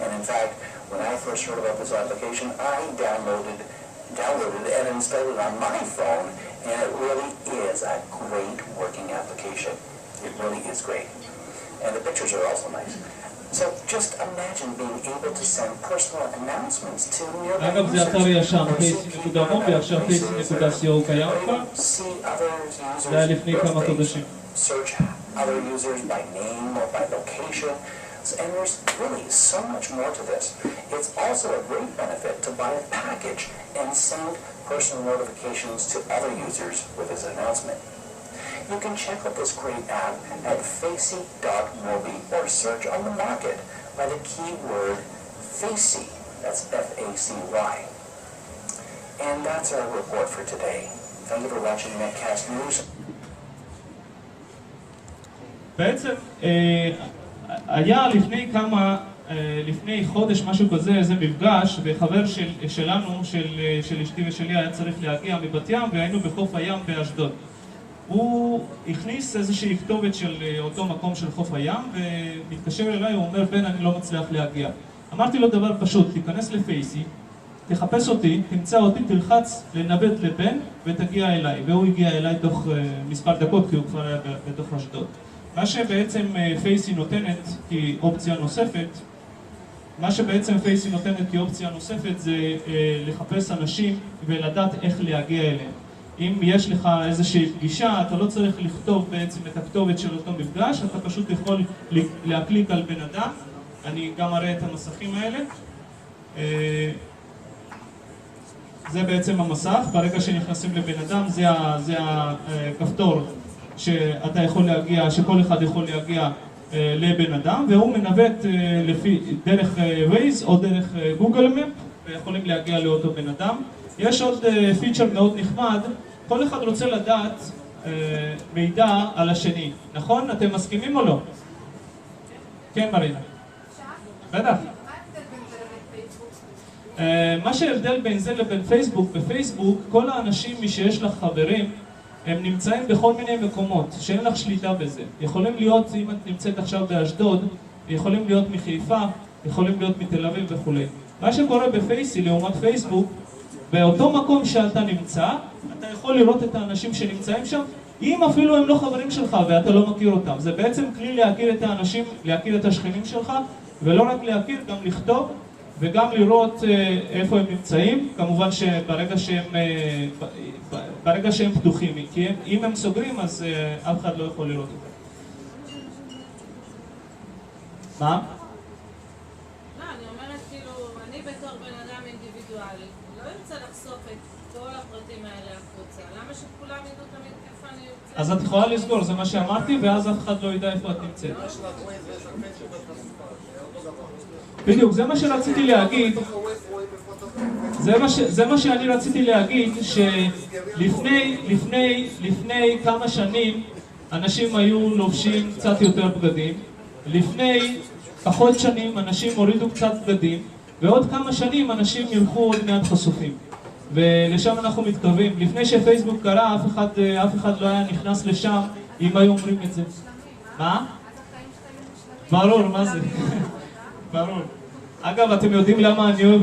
And in fact, when I first heard about this application, I downloaded and installed it on my phone, and it really is a great working application. It really is great. And the pictures are also nice. So just imagine being able to send personal announcements to nearby אגב, זה אתר ישן, פייסי.com, ועכשיו פייסי.co קיים כבר. זה היה לפני כמה חודשים. Search other users by name or by location. And there's really so much more to this. It's also a great benefit to buy a package and send personal notifications to other users with this announcement. You can check out this great app at facey.mobi or search on the market by the keyword Facey. That's F-A-C-Y. And that's our report for today. Thank you for watching Netcast News. בעצם היה לפני חודש משהו כזה, איזה מפגש, וחבר שלנו, של אשתי ושלי, היה צריך להגיע מבת ים, והיינו בחוף הים באשדוד. הוא הכניס איזושהי כתובת של אותו מקום של חוף הים, ומתקשר אליי, הוא אומר, בן, אני לא מצליח להגיע. אמרתי לו דבר פשוט, תיכנס לפייסי, תחפש אותי, תמצא אותי, תלחץ לנווט לבן ותגיע אליי. והוא הגיע אליי תוך מספר דקות כי הוא כבר היה בתוך אשדוד. מה שבעצם פייסי נותנת כאופציה נוספת, זה לחפש אנשים ולדעת איך להגיע אליהם. אם יש לך איזושהי פגישה, אתה לא צריך לכתוב בעצם את הכתובת של אותו מפגש, אתה פשוט יכול להקליק על בן אדם. אני גם אראה את המסכים האלה. זה בעצם המסך, ברגע שנכנסים לבן אדם, זה הכפתור שאתה יכול להגיע, שכל אחד יכול להגיע לבן אדם, והוא מנווט דרך Waze או דרך Google Map, ויכולים להגיע לאותו בן אדם. יש עוד פיצ'ר מאוד נחמד, כל אחד רוצה לדעת מידע על השני, נכון? אתם מסכימים או לא? כן, מרינה. בטח. מה שההבדל בין זה לבין פייסבוק, בפייסבוק כל האנשים שיש לך חברים הם נמצאים בכל מיני מקומות שאין לך שליטה בזה. יכולים להיות, אם את נמצאת עכשיו באשדוד, יכולים להיות מחיפה, יכולים להיות מתל אביב וכו'. מה שקורה בפייסי לעומת פייסבוק, באותו מקום שאתה נמצא, אתה יכול לראות את האנשים שנמצאים שם, אם אפילו הם לא חברים שלך ואתה לא מכיר אותם. זה בעצם כלי להכיר את האנשים, להכיר את השכנים שלך, ולא רק להכיר, גם לכתוב וגם לראות איפה הם נמצאים. כמובן שברגע שהם פתוחים, כי אם הם סוגרים אז אף אחד לא יכול לראות אותם. מה? לא, אני אומרת כאילו, אני בתור בן אדם אינדיבידואלי, לא ירצה לחשוף את כל הפרטים האלה החוצה. למה שכולם ידעו תמיד איפה אני יוצא? אז את יכולה לסגור, זה מה שאמרתי, ואז אף אחד לא ידע איפה את נמצאת. בדיוק, זה מה שרציתי להגיד. זה מה שאני רציתי להגיד, שלפני כמה שנים אנשים היו לובשים קצת יותר בגדים, לפני פחות שנים אנשים הורידו קצת בגדים, ועוד כמה שנים אנשים ילכו עוד מעט חשופים. ולשם אנחנו מתקרבים. לפני שפייסבוק קרה, אף אחד לא היה נכנס לשם אם היו אומרים את זה. מה? ברור, מה זה? ברור. אגב, אתם יודעים למה אני אוהב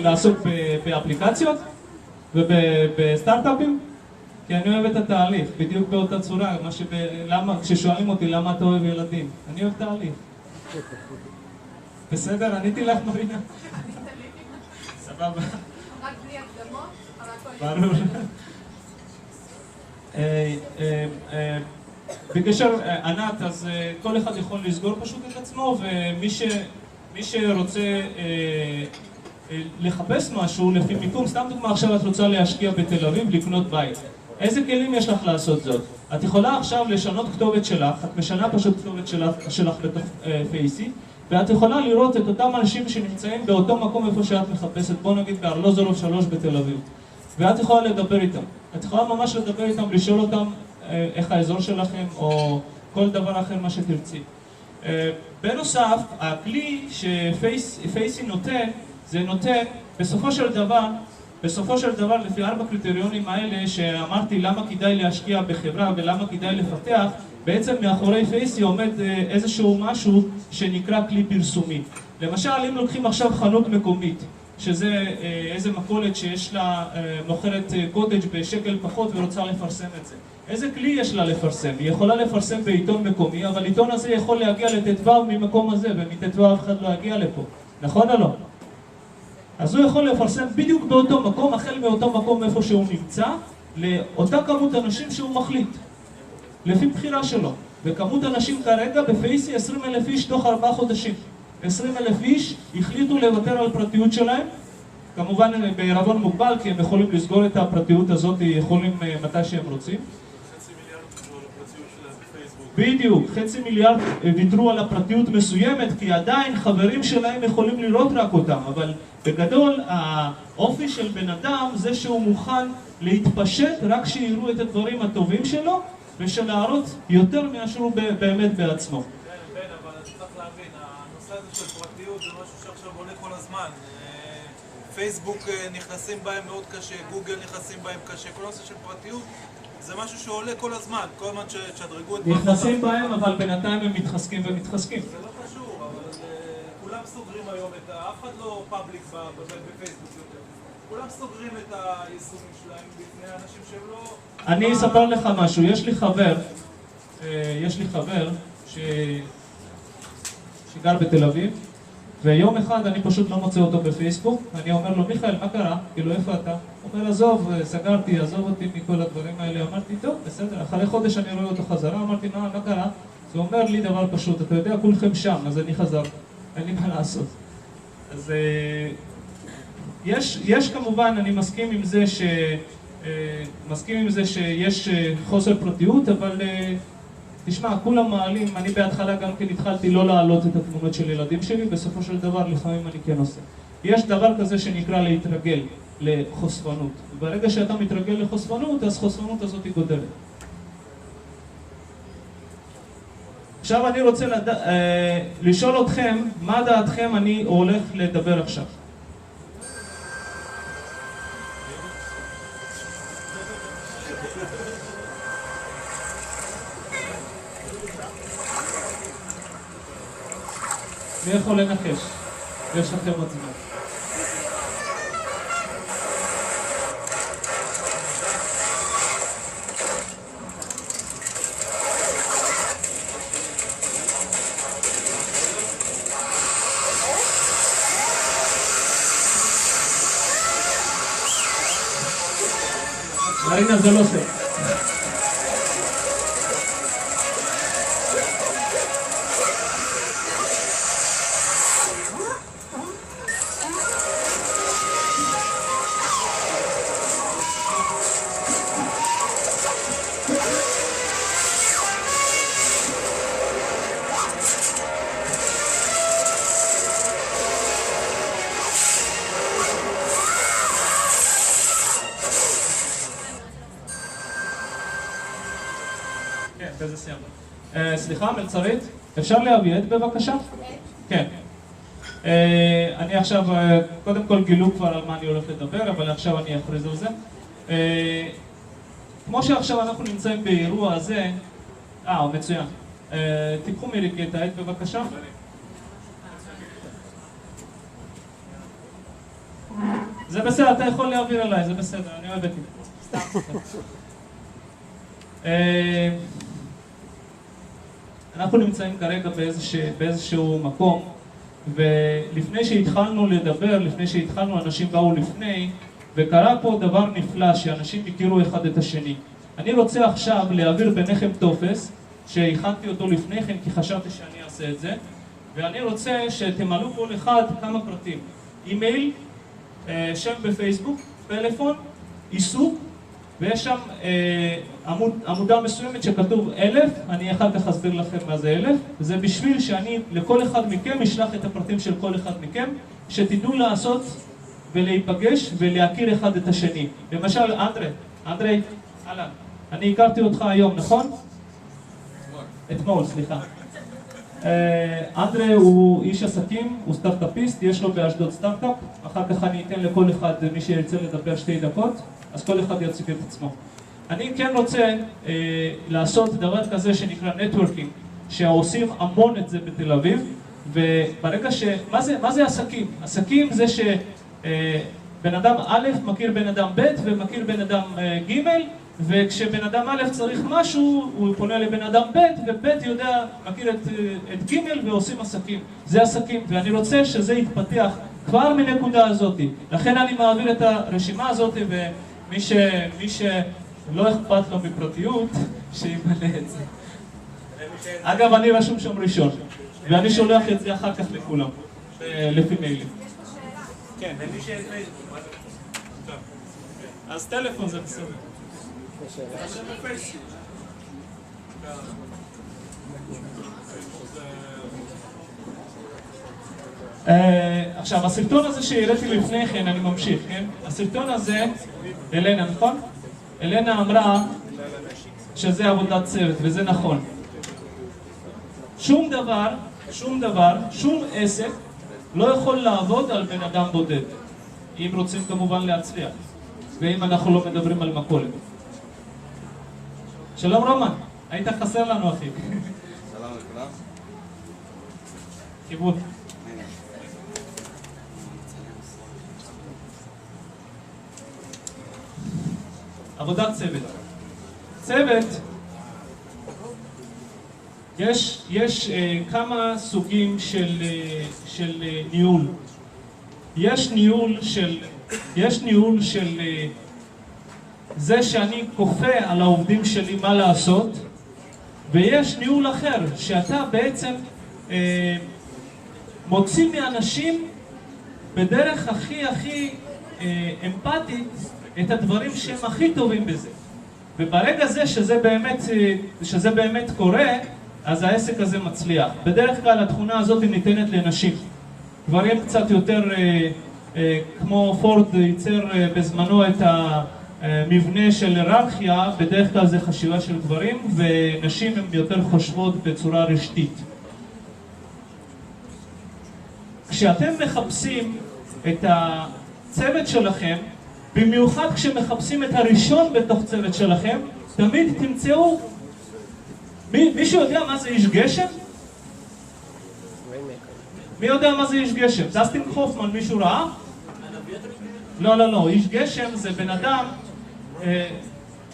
לעסוק באפליקציות ובסטארט-אפים? כי אני אוהב את התהליך, בדיוק באותה צורה. כששואלים אותי למה אתה אוהב ילדים, אני אוהב תהליך. בסדר? עניתי לך, מרינה? סבבה. רק בלי הקדמות, ברור. בקשר ענת, אז כל אחד יכול לסגור פשוט את עצמו, ומי שרוצה לחפש משהו לפי מיקום, סתם דוגמה, עכשיו את רוצה להשקיע בתל אביב, לקנות בית. איזה כלים יש לך לעשות זאת? את יכולה עכשיו לשנות כתובת שלך, את משנה פשוט כתובת שלך בתוך פייסי, ואת יכולה לראות את אותם אנשים שנמצאים באותו מקום איפה שאת מחפשת, בוא נגיד בארלוזורוב 3 בתל אביב. ואת יכולה לדבר איתם. את יכולה ממש לדבר איתם, לשאול אותם איך האזור שלכם, או כל דבר אחר מה שתרצי. בנוסף, הכלי שפייסי נותן, זה נותן בסופו של דבר לפי 4 קריטריונים האלה שאמרתי למה כדאי להשקיע בחברה ולמה כדאי לפתח, בעצם מאחורי פייסי עומד איזשהו משהו שנקרא כלי פרסומי. למשל, אם לוקחים עכשיו חנות מקומית, שזה איזה מכולת שיש לה מוכרת קוטג' בשקל פחות ורוצה לפרסם את זה. איזה כלי יש לה לפרסם? היא יכולה לפרסם בעיתון מקומי, אבל עיתון הזה יכול להגיע לט"ו ממקום הזה, ומט"ו אף אחד לא יגיע לפה. נכון או לא? אז הוא יכול לפרסם בדיוק באותו מקום, החל מאותו מקום איפה שהוא נמצא, לאותה כמות אנשים שהוא מחליט, לפי בחירה שלו. וכמות אנשים כרגע בפייסי 20,000 איש תוך 4 חודשים. 20,000 איש החליטו לוותר על הפרטיות שלהם, כמובן בעירבון מוגבל, כי הם יכולים לסגור את הפרטיות הזאת, יכולים מתי שהם רוצים. 500 מיליון ויתרו על הפרטיות שלהם בפייסבוק. בדיוק, 500 מיליון ויתרו על הפרטיות מסוימת, כי עדיין חברים שלהם יכולים לראות רק אותם, אבל בגדול האופי של בן אדם זה שהוא מוכן להתפשט רק שיראו את הדברים הטובים שלו, ושלהראות יותר מאשר הוא באמת בעצמו. כן, אבל אני צריך להבין, הנושא הזה של פרטיות זה משהו שעכשיו עולה כל הזמן. פייסבוק נכנסים בהם מאוד קשה, גוגל נכנסים בהם קשה, כל הנושא של פרטיות זה משהו שעולה כל הזמן, כל הזמן שתשדרגו את... נכנסים בהם, אבל בינתיים הם מתחזקים ומתחזקים. זה לא קשור, אבל כולם סוגרים היום אף אחד לא פאבליק בפייסבוק יותר. כולם סוגרים את היישומים שלהם בפני אנשים שהם לא... אני אספר לך משהו, יש לי חבר שגר בתל אביב, ויום אחד אני פשוט לא מוצא אותו בפייסבוק, אני אומר לו, מיכאל, מה קרה? כאילו, איפה אתה? הוא אומר, עזוב, סגרתי, עזוב אותי מכל הדברים האלה. אמרתי, טוב, בסדר, אחרי חודש אני רואה אותו חזרה, אמרתי, מה קרה? אז הוא אומר לי דבר פשוט, אתה יודע, כולכם שם, אז אני חזר, אין לי מה לעשות. אז יש כמובן, אני מסכים עם זה שיש חוסר פרטיות, אבל תשמע, כולם מעלים, אני בהתחלה גם כן התחלתי לא להעלות את התמונות של ילדים שלי, בסופו של דבר לפעמים אני כן עושה. יש דבר כזה שנקרא להתרגל לחושפנות, וברגע שאתה מתרגל לחושפנות, אז חושפנות הזאת היא גודלת. עכשיו אני רוצה לשאול אתכם, מה דעתכם אני הולך לדבר עכשיו? מי יכול לנחש? יש לכם עוד זמן. מרינה, זה לא זה. סליחה, מלצרית, אפשר להביט בבקשה? כן. אני עכשיו, קודם כל גילו כבר על מה אני הולך לדבר, אבל עכשיו אני אכריז על זה. כמו שעכשיו אנחנו נמצאים באירוע הזה, מצוין. תיקחו מריקי את העט בבקשה. זה בסדר, אתה יכול להעביר אליי, זה בסדר, אני אוהב את זה. אנחנו נמצאים כרגע באיזשהו מקום, ולפני שהתחלנו לדבר, לפני שהתחלנו, אנשים באו לפני, וקרה פה דבר נפלא, שאנשים הכירו אחד את השני. אני רוצה עכשיו להעביר ביניכם טופס, שהכנתי אותו לפני כן, כי חשבתי שאני אעשה את זה, ואני רוצה שתמלאו כל אחד כמה פרטים. אימייל, שם בפייסבוק, טלפון, עיסוק, ויש שם עמודה מסוימת שכתוב 1000, אני אחר כך אסביר לכם מה זה 1000, זה בשביל שאני לכל אחד מכם אשלח את הפרטים של כל אחד מכם, שתדעו לעשות ולהיפגש ולהכיר אחד את השני. למשל, אנדרי, אהלן, אני הכרתי אותך היום, נכון? אתמול, סליחה. אנדרי הוא איש עסקים, הוא סטארט-אפיסט, יש לו באשדוד סטארט-אפ, אחר כך אני אתן לכל אחד, מי שירצה לדבר 2 דקות, אז כל אחד יציג את עצמו. אני כן רוצה לעשות דבר כזה שנקרא נטוורקינג, שעושים המון את זה בתל אביב, וברגע מה זה עסקים? עסקים זה שבן אדם א' מכיר בן אדם ב' ומכיר בן אדם ג', וכשבן אדם א' צריך משהו, הוא פונה לבן אדם ב', וב' יודע, מכיר את ג' ועושים עסקים. זה עסקים, ואני רוצה שזה יתפתח כבר מנקודה הזאת. לכן אני מעביר את הרשימה הזאת, ומי שלא אכפת לו מפרטיות, שימלא את זה. אגב, אני רשום שם ראשון, ואני שולח את זה אחר כך לכולם, לפי מיילים. כן. אז טלפון זה בסדר. עכשיו, הסרטון הזה שהראיתי לפני כן, אני ממשיך, כן? הסרטון הזה, אלנה, נכון? אלנה אמרה שזה עבודת צוות, וזה נכון. שום עסק לא יכול לעבוד על בן אדם בודד, אם רוצים כמובן להצליח, ואם אנחנו לא מדברים על מכולת. שלום רומן, היית חסר לנו אחי. שלום לכולם. כיבוד. עבודת צוות. צוות, יש כמה סוגים של ניהול. יש ניהול של זה שאני כופה על העובדים שלי מה לעשות, ויש ניהול אחר, שאתה בעצם מוציא מאנשים בדרך הכי אמפתית את הדברים שהם הכי טובים בזה. וברגע זה שזה באמת קורה, אז העסק הזה מצליח. בדרך כלל התכונה הזאת ניתנת לנשים. גברים קצת יותר, כמו פורד ייצר בזמנו את המבנה של היררכיה, בדרך כלל זה חשיבה של גברים, ונשים הן יותר חושבות בצורה רשתית. כשאתם מחפשים את הצוות שלכם, במיוחד כשמחפשים את הראשון בתוך צוות שלכם, תמיד תמצאו, מישהו יודע מה זה איש גשם? מי יודע מה זה איש גשם? דסטין הופמן, מישהו ראה? לא, איש גשם זה בן אדם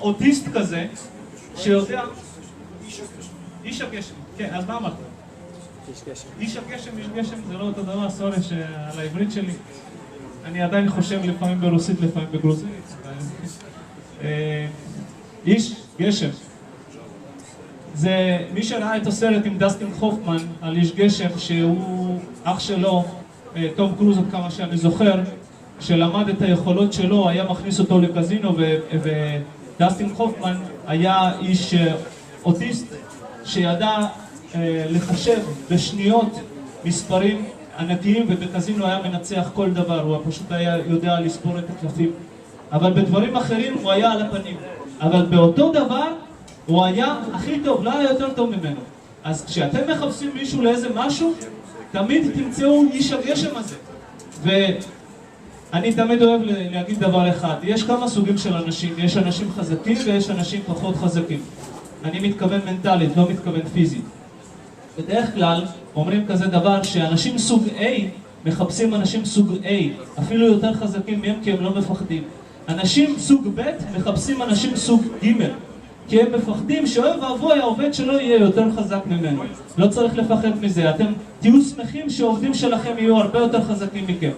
אוטיסט כזה, שיודע... איש הגשם, כן, אז מה אמרת? איש הגשם זה לא אותו דבר, סורי על העברית שלי. אני עדיין חושב לפעמים ברוסית, לפעמים בגרוזינית. איש גשם. זה מי שראה את הסרט עם דסטין הופמן על איש גשם, שהוא אח שלו, תום קרוז עד כמה שאני זוכר, שלמד את היכולות שלו, היה מכניס אותו לקזינו, ודסטין הופמן היה איש אוטיסט שידע לחשב בשניות מספרים ענקיים, ובקזינו היה מנצח כל דבר, הוא פשוט היה יודע לספור את הקלפים. אבל בדברים אחרים הוא היה על הפנים. אבל באותו דבר הוא היה הכי טוב, לא היה יותר טוב ממנו. אז כשאתם מחפשים מישהו לאיזה משהו, תמיד תמצאו איש הגשם הזה. ואני תמיד אוהב להגיד דבר אחד, יש כמה סוגים של אנשים, יש אנשים חזקים ויש אנשים פחות חזקים. אני מתכוון מנטלית, לא מתכוון פיזית. בדרך כלל אומרים כזה דבר שאנשים סוג A מחפשים אנשים סוג A, אפילו יותר חזקים מהם כי הם לא מפחדים. אנשים סוג ב' מחפשים אנשים סוג ג', כי הם מפחדים שאוהב ואבוי העובד שלו יהיה יותר חזק ממנו. לא צריך לפחד מזה, אתם תהיו שמחים שהעובדים שלכם יהיו הרבה יותר חזקים מכם.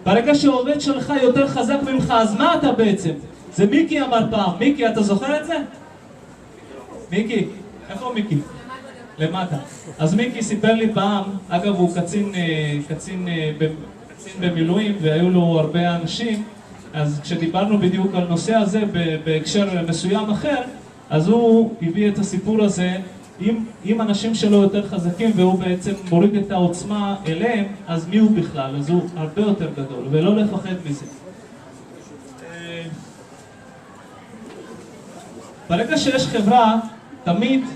ברגע שהעובד שלך יותר חזק ממך, אז מה אתה בעצם? זה מיקי אמר פעם. מיקי, אתה זוכר את זה? מיקי, איפה מיקי? למטה. אז מיקי סיפר לי פעם, אגב הוא קצין במילואים והיו לו הרבה אנשים, אז כשדיברנו בדיוק על נושא הזה בהקשר מסוים אחר, אז הוא הביא את הסיפור הזה, אם אנשים שלו יותר חזקים והוא בעצם מוריד את העוצמה אליהם, אז מי הוא בכלל? אז הוא הרבה יותר גדול, ולא לפחד מזה. ברגע שיש חברה,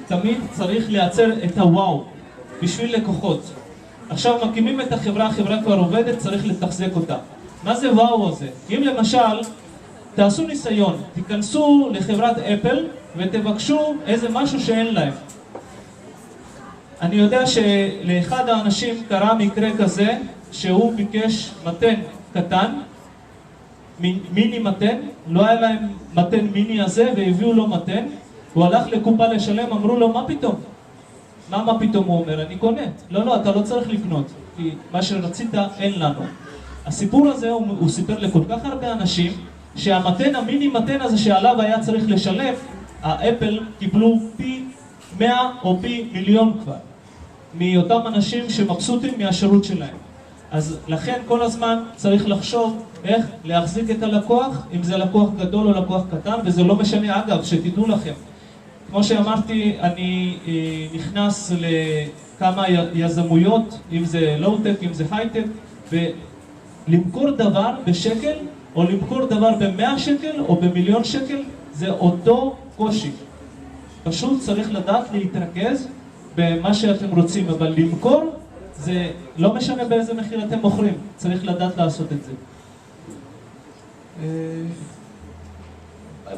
תמיד צריך לייצר את הוואו בשביל לקוחות. עכשיו מקימים את החברה, החברה כבר עובדת, צריך לתחזק אותה. מה זה וואו הזה? אם למשל, תעשו ניסיון, תיכנסו לחברת אפל ותבקשו איזה משהו שאין להם. אני יודע שלאחד האנשים קרה מקרה כזה, שהוא ביקש מתן קטן, מיני מתן, לא היה להם מתן מיני הזה והביאו לו מתן, הוא הלך לקופה לשלם, אמרו לו מה פתאום? מה פתאום? הוא אומר, אני קונה. לא, אתה לא צריך לקנות, כי מה שרצית אין לנו. הסיפור הזה הוא סיפר לכל כך הרבה אנשים, שהמתן, המיני מתן הזה שעליו היה צריך לשלם, האפל קיבלו פי 100 או פי מיליון כבר, מאותם אנשים שמבסוטים מהשירות שלהם. אז לכן כל הזמן צריך לחשוב איך להחזיק את הלקוח, אם זה לקוח גדול או לקוח קטן, וזה לא משנה. אגב, שתדעו לכם, כמו שאמרתי, אני נכנס לכמה יזמויות, אם זה לואו-טק, אם זה הייטק, ולמכור דבר בשקל, או למכור דבר ב100 שקל, או ב1,000,000 שקל, זה אותו קושי. פשוט צריך לדעת להתרכז במה שאתם רוצים, אבל למכור, זה לא משנה באיזה מחיר אתם מוכרים, צריך לדעת לעשות את זה.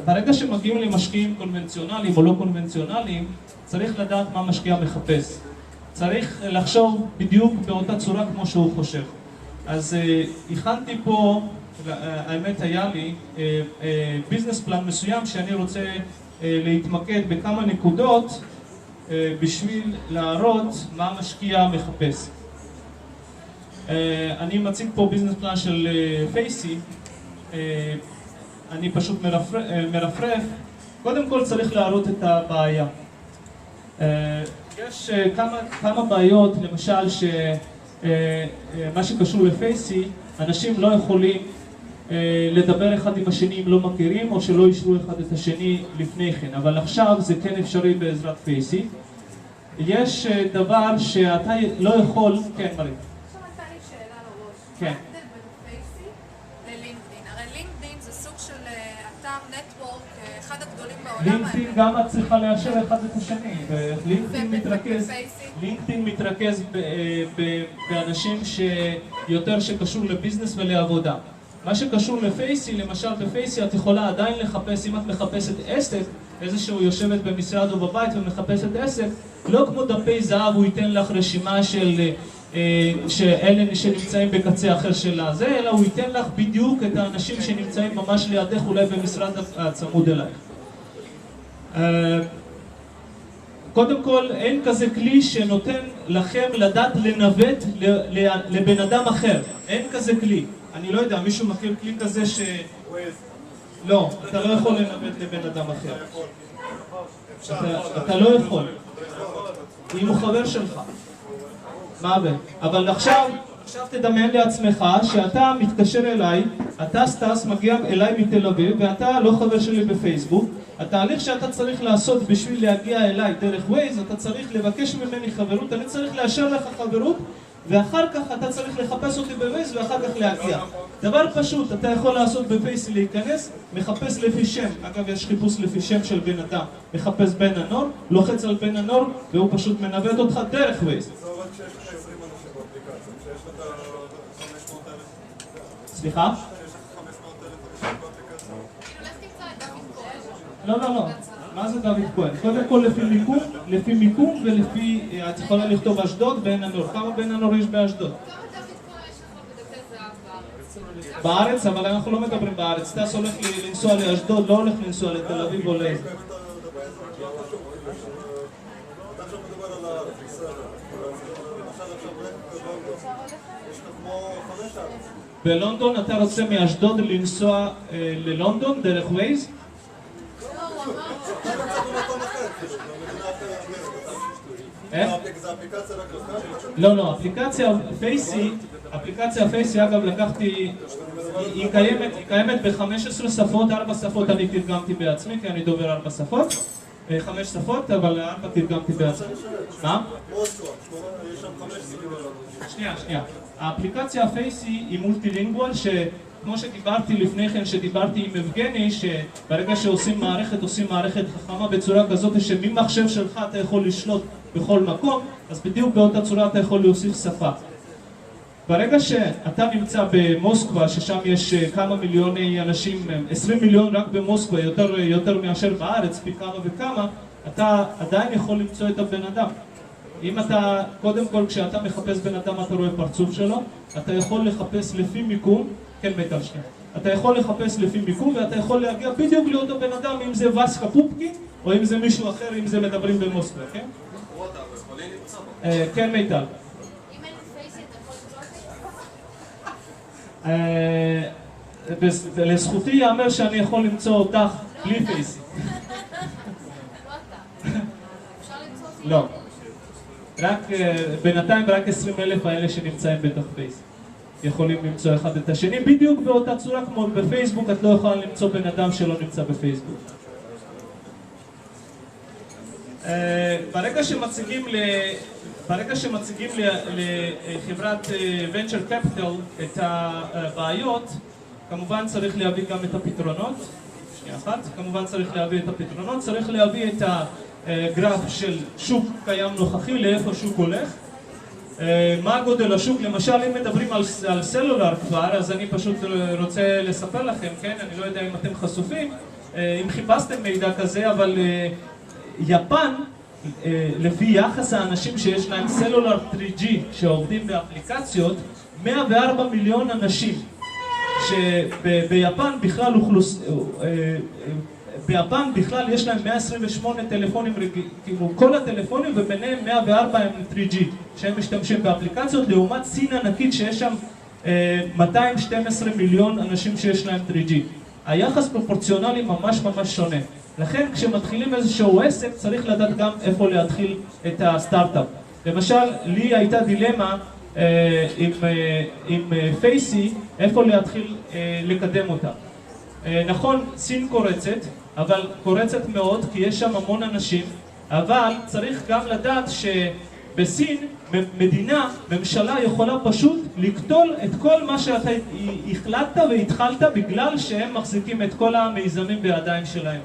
ברגע שמגיעים למשקיעים קונבנציונליים או לא קונבנציונליים, צריך לדעת מה משקיע מחפש. צריך לחשוב בדיוק באותה צורה כמו שהוא חושב. אז הכנתי פה האמת היה לי ביזנס פלן מסוים שאני רוצה להתמקד בכמה נקודות בשביל להראות מה המשקיע מחפש. אני מציג פה ביזנס פלן של פייסי, אני פשוט מרפרף. קודם כל צריך להראות את הבעיה. יש כמה בעיות, למשל שמה שקשור לפייסי, אנשים לא יכולים לדבר אחד עם השני אם לא מכירים או שלא אישרו אחד את השני לפני כן, אבל עכשיו זה כן אפשרי בעזרת פייסי. יש דבר שאתה לא יכול, כן מרי. עכשיו הייתה לי שאלה לראש. כן. מה ההבדל בין פייסי ללינקדין? הרי לינקדין זה סוג של אתר נטוורק, אחד הגדולים בעולם. לינקדין גם את צריכה לאשר אחד את השני. לינקדין מתרכז באנשים שיותר שקשור לביזנס ולעבודה. מה שקשור לפייסי, למשל בפייסי את יכולה עדיין לחפש, אם את מחפשת עסק, איזשהו יושבת במשרד או בבית ומחפשת עסק, לא כמו דפי זהב הוא ייתן לך רשימה של אלה שנמצאים בקצה אחר שלה זה, אלא הוא ייתן לך בדיוק את האנשים שנמצאים ממש לידך, אולי במשרד הצמוד אלייך. קודם כל, אין כזה כלי שנותן לכם לדעת לנווט לבן אדם אחר. אין כזה כלי. אני לא יודע, מישהו מכיר כלי כזה ש... לא, אתה לא יכול לנווט לבן אדם אחר. אתה לא יכול. אם הוא חבר שלך. מה הבן? אבל עכשיו תדמיין לעצמך שאתה מתקשר אליי, אתה סטס, מגיע אליי מתל אביב, ואתה לא חבר שלי בפייסבוק. התהליך שאתה צריך לעשות בשביל להגיע אליי דרך ווייז, אתה צריך לבקש ממני חברות, אני צריך לאשר לך חברות, ואחר כך אתה צריך לחפש אותי בווייז ואחר כך להגיע. דבר פשוט, אתה יכול לעשות בפייסי להיכנס, מחפש לפי שם, אגב יש חיפוש לפי שם של בן אדם, מחפש בן הנור, לוחץ על בן הנור והוא פשוט מנווט אותך דרך ווייז. זה עובד כשיש לך 20 אנשים באפליקציה, כשיש לך 500,000. סליחה? כשיש לך 500,000 אנשים באפליקציה. לא. מה זה דוד כהן? קודם כל לפי מיקום ולפי, את יכולה לכתוב אשדוד, בן הנור. כמה בן הנור יש באשדוד? בארץ, אבל אנחנו לא מדברים בארץ. טס הולך לנסוע לאשדוד, לא הולך לנסוע לתל אביב או לאיזה. בלונדון אתה רוצה מאשדוד לנסוע ללונדון דרך ווייז? לא, אפליקציה פייסי, אגב לקחתי, היא קיימת ב-15 שפות, 4 שפות אני תרגמתי בעצמי, כי אני דובר 4 שפות, 5 שפות, אבל 4 תרגמתי בעצמי. מה? שנייה. האפליקציה הפייסי היא מולטילינגואל, כמו שדיברתי לפני כן, שדיברתי עם אבגני, שברגע שעושים מערכת חכמה בצורה כזאת שממחשב שלך אתה יכול לשלוט בכל מקום, אז בדיוק באותה צורה אתה יכול להוסיף שפה. ברגע שאתה נמצא במוסקבה, ששם יש כמה מיליוני אנשים, 20 מיליון רק במוסקבה, יותר מאשר בארץ, פי כמה וכמה, אתה עדיין יכול למצוא את הבן אדם. אם אתה, קודם כל כשאתה מחפש בן אדם אתה רואה פרצוף שלו, אתה יכול לחפש לפי מיקום, כן מיטל שנייה, אתה יכול לחפש לפי מיקום ואתה יכול להגיע בדיוק לאותו בן אדם, אם זה וסקה פופקין או אם זה מישהו אחר, אם זה מדברים במוסקבה, כן? כן מיטל. אם אין פייסי אתה יכול למצוא אותי? לזכותי יאמר שאני יכול למצוא אותך בלי פייסי. לא. רק, בינתיים רק 20,000 האלה שנמצאים בתוך פייסבוק יכולים למצוא אחד את השני בדיוק באותה צורה כמו בפייסבוק. את לא יכולה למצוא בן אדם שלא נמצא בפייסבוק. ברגע שמציגים לחברת Venture Capital את הבעיות, כמובן צריך להביא גם את הפתרונות. שנייה אחת, כמובן צריך להביא את הפתרונות, צריך להביא את הגרף של שוק קיים נוכחי, לאיפה השוק הולך, מה גודל השוק. למשל אם מדברים על סלולר כבר, אז אני פשוט רוצה לספר לכם, כן, אני לא יודע אם אתם חשופים, אם חיפשתם מידע כזה, אבל יפן, לפי יחס האנשים שיש להם סלולר 3G שעובדים באפליקציות, 104 מיליון אנשים שביפן בכלל ביפן בכלל יש להם 128 טלפונים, כאילו כל הטלפונים, וביניהם 104 הם 3G, שהם משתמשים באפליקציות, לעומת סין ענקית שיש שם 212 מיליון אנשים שיש להם 3G. היחס פרופורציונלי ממש ממש שונה. לכן כשמתחילים איזשהו עסק צריך לדעת גם איפה להתחיל את הסטארט-אפ. למשל, לי הייתה דילמה עם פייסי, איפה להתחיל לקדם אותה. נכון, סין קורצת, אבל קורצת מאוד כי יש שם המון אנשים, אבל צריך גם לדעת שבסין מדינה, ממשלה יכולה פשוט לקטול את כל מה שאתה החלטת והתחלת בגלל שהם מחזיקים את כל המיזמים בידיים שלהם.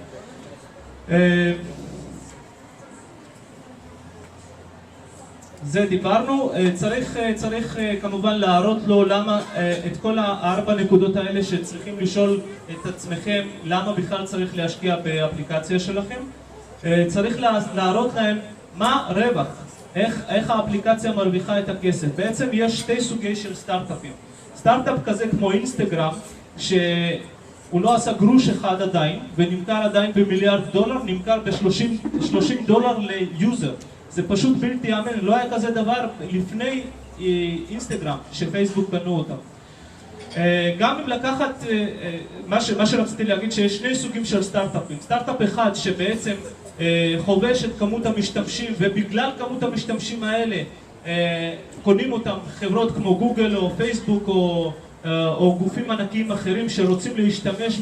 זה דיברנו, צריך כמובן להראות לו למה את כל הארבע נקודות האלה שצריכים לשאול את עצמכם למה בכלל צריך להשקיע באפליקציה שלכם. צריך להראות להם מה רווח, איך האפליקציה מרוויחה את הכסף. בעצם יש שתי סוגי של סטארט-אפים. סטארט-אפ כזה כמו אינסטגרם, שהוא לא עשה גרוש אחד עדיין ונמכר עדיין במיליארד דולר, נמכר ב$30 ליוזר. זה פשוט בלתי יאמן, לא היה כזה דבר לפני אינסטגרם, שפייסבוק בנו אותם. גם אם לקחת, מה שרציתי להגיד שיש שני סוגים של סטארט-אפים. סטארט-אפ אחד שבעצם חובש את כמות המשתמשים, ובגלל כמות המשתמשים האלה קונים אותם חברות כמו גוגל או פייסבוק או גופים ענקיים אחרים שרוצים להשתמש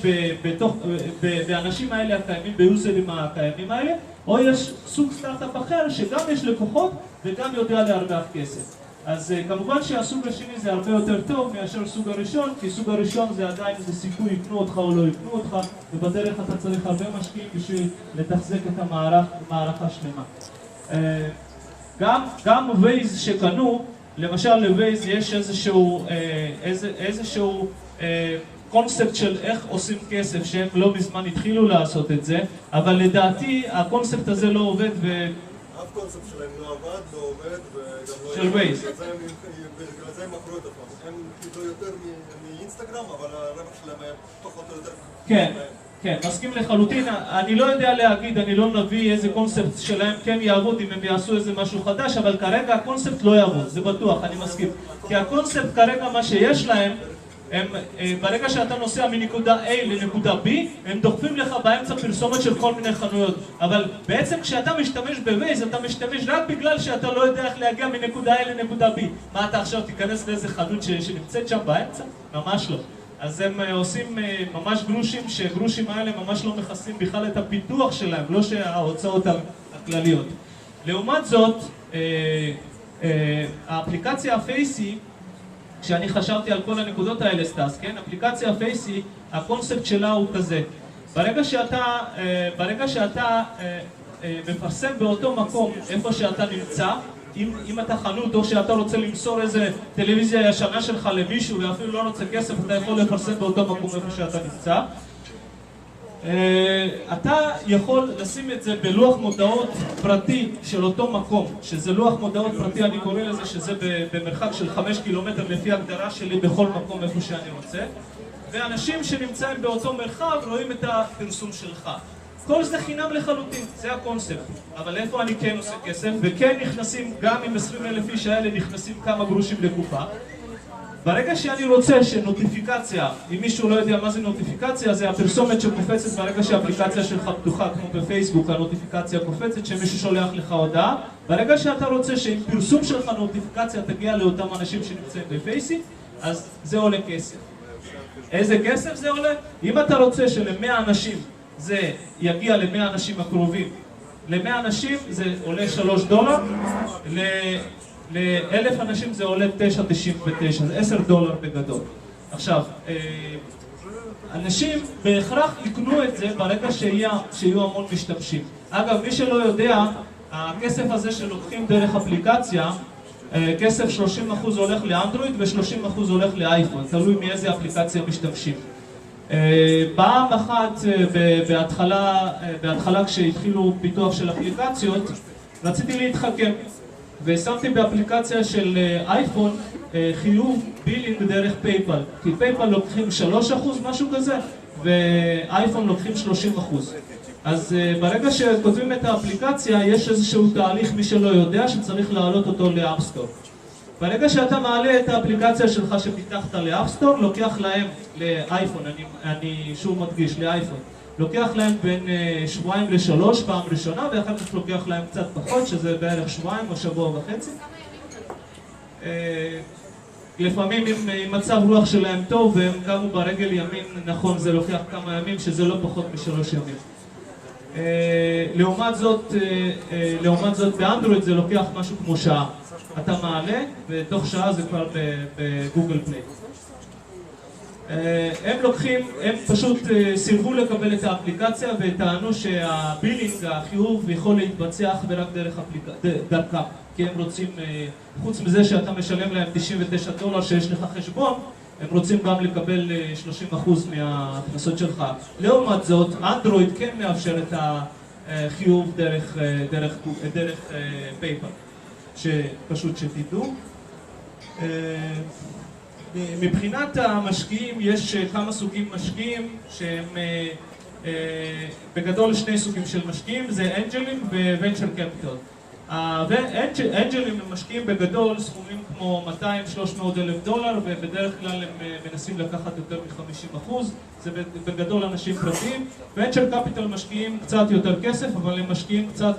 באנשים האלה הקיימים, ביוזרים הקיימים האלה, או יש סוג סטארט-אפ אחר שגם יש לקוחות וגם יודע להרוויח כסף. אז כמובן שהסוג השני זה הרבה יותר טוב מאשר סוג הראשון, כי סוג הראשון זה עדיין איזה סיכוי יקנו אותך או לא יקנו אותך, ובדרך אתה צריך הרבה משקיעים בשביל לתחזק את המערכה שלמה. גם ווייז שקנו, למשל לווייז יש איזשהו קונספט של איך עושים כסף, שהם לא מזמן התחילו לעשות את זה, אבל לדעתי הקונספט הזה לא עובד אף קונספט שלהם לא עבד, לא עובד, וגם לא... של ווייז. בגלל זה הם מכרו את הפעם. הם קיבלו יותר מאינסטגרם, אבל הרווח שלהם היה פחות או יותר... כן, מסכים לחלוטין. אני לא יודע להגיד, אני לא נביא איזה קונספט שלהם כן יעבוד אם הם יעשו איזה משהו חדש, אבל כרגע הקונספט לא יעבוד, זה בטוח, אני מסכים. כי הקונספט כרגע מה שיש להם, ברגע שאתה נוסע מנקודה A לנקודה B, הם דוחפים לך באמצע פרסומת של כל מיני חנויות. אבל בעצם כשאתה משתמש בווייז, אתה משתמש רק בגלל שאתה לא יודע איך להגיע מנקודה A לנקודה B. מה אתה עכשיו תיכנס לאיזה חנות שנמצאת שם באמצע? ממש לא. אז הם עושים ממש גרושים, שגרושים האלה ממש לא מכסים בכלל את הפיתוח שלהם, לא שההוצאות הכלליות. לעומת זאת, האפליקציה הפייסי, כשאני חשבתי על כל הנקודות האלה סטאס, כן? אפליקציה הפייסי, הקונספט שלה הוא כזה. ברגע שאתה מפרסם באותו מקום איפה שאתה נמצא, אם אתה חנות או שאתה רוצה למסור איזה טלוויזיה ישנה שלך למישהו ואפילו לא רוצה כסף, אתה יכול לפרסם באותו מקום איפה שאתה נמצא. אתה יכול לשים את זה בלוח מודעות פרטי של אותו מקום, שזה לוח מודעות פרטי, אני קורא לזה שזה במרחק של 5 קילומטר לפי הגדרה שלי בכל מקום איפה שאני רוצה, ואנשים שנמצאים באותו מרחב רואים את הפרסום שלך. כל זה חינם לחלוטין, זה הקונספט. אבל איפה אני כן עושה כסף, וכן נכנסים, גם עם 20,000 איש האלה נכנסים כמה גרושים לקופה. ברגע שאני רוצה שנוטיפיקציה, אם מישהו לא יודע מה זה נוטיפיקציה, זה הפרסומת שקופצת ברגע שהאפליקציה שלך פתוחה, כמו בפייסבוק, הנוטיפיקציה קופצת שמישהו שולח לך הודעה. ברגע שאתה רוצה שעם פרסום שלך נוטיפיקציה תגיע לאותם אנשים שנמצאים בפייסי, אז זה עולה כסף. איזה כסף זה עולה? אם אתה רוצה של-100 אנשים זה יגיע ל-100 אנשים הקרובים, ל-100 אנשים זה עולה $3, ל-1,000 אנשים זה עולה $9.99, זה $10 בגדול. עכשיו, אנשים בהכרח יקנו את זה ברגע שיהיו המון משתמשים. אגב, מי שלא יודע, הכסף הזה שלוקחים דרך אפליקציה, כסף 30% הולך לאנדרואיד ו-30% הולך לאייפון, תלוי מאיזה אפליקציה משתמשים. פעם אחת בהתחלה כשהתחילו פיתוח של אפליקציות, רציתי להתחכם. ושמתי באפליקציה של אייפון חיוב בילינג דרך פייפל, כי פייפל לוקחים 3% משהו כזה, ואייפון לוקחים 30%. אז ברגע שכותבים את האפליקציה, יש איזשהו תהליך, מי שלא יודע, שצריך להעלות אותו לאפסטור. ברגע שאתה מעלה את האפליקציה שלך שפיתחת לאפסטור, לוקח להם לאייפון, אני שוב מדגיש, לאייפון, לוקח להם בין 2 ל3 פעם ראשונה, ואחר כך לוקח להם קצת פחות, שזה בערך 2 או שבוע וחצי. לפעמים עם מצב רוח שלהם טוב, והם קמו ברגל ימין, נכון, זה לוקח כמה ימים, שזה לא פחות מ3 ימים. לעומת זאת באנדרואיד זה לוקח משהו כמו שעה. אתה מעלה, ותוך שעה זה כבר בגוגל פליי. הם פשוט סירבו לקבל את האפליקציה וטענו שהבילינג, החיוב, יכול להתבצע אך ורק דרכם. כי הם רוצים, חוץ מזה שאתה משלם להם $99 שיש לך חשבון, הם רוצים גם לקבל 30% מההכנסות שלך. לעומת זאת, אנדרואיד כן מאפשר את החיוב דרך פייפל. שפשוט שתדעו. מבחינת המשקיעים יש כמה סוגים משקיעים שהם בגדול 2 סוגים של משקיעים, זה אנג'לים וונצ'ר קפיטל. אנג'לים הם משקיעים בגדול סכומים כמו $200-300 אלף, ובדרך כלל הם מנסים לקחת יותר מ-50%, זה בגדול אנשים פרטיים. וונצ'ר קפיטל משקיעים קצת יותר כסף, אבל הם משקיעים קצת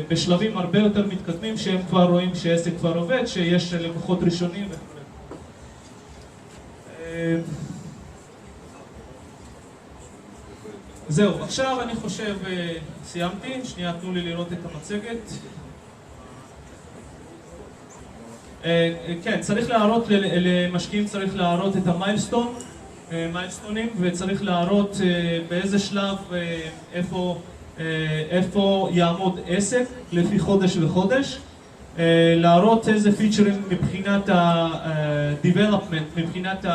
בשלבים הרבה יותר מתקדמים, שהם כבר רואים שעסק כבר עובד, שיש לקוחות ראשונים וכו'. זהו, עכשיו אני חושב סיימתי, שנייה תנו לי לראות את המצגת. כן, צריך להראות, למשקיעים צריך להראות את המיילסטונים, וצריך להראות באיזה שלב, איפה יעמוד עסק לפי חודש וחודש, להראות איזה פיצ'רים מבחינת ה-development, מבחינת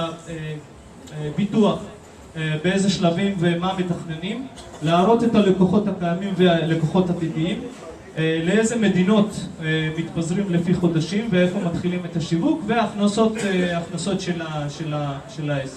הפיתוח, באיזה שלבים ומה מתכננים, להראות את הלקוחות הקיימים והלקוחות עתידיים, לאיזה מדינות מתפזרים לפי חודשים ואיפה מתחילים את השיווק, והכנסות של העסק.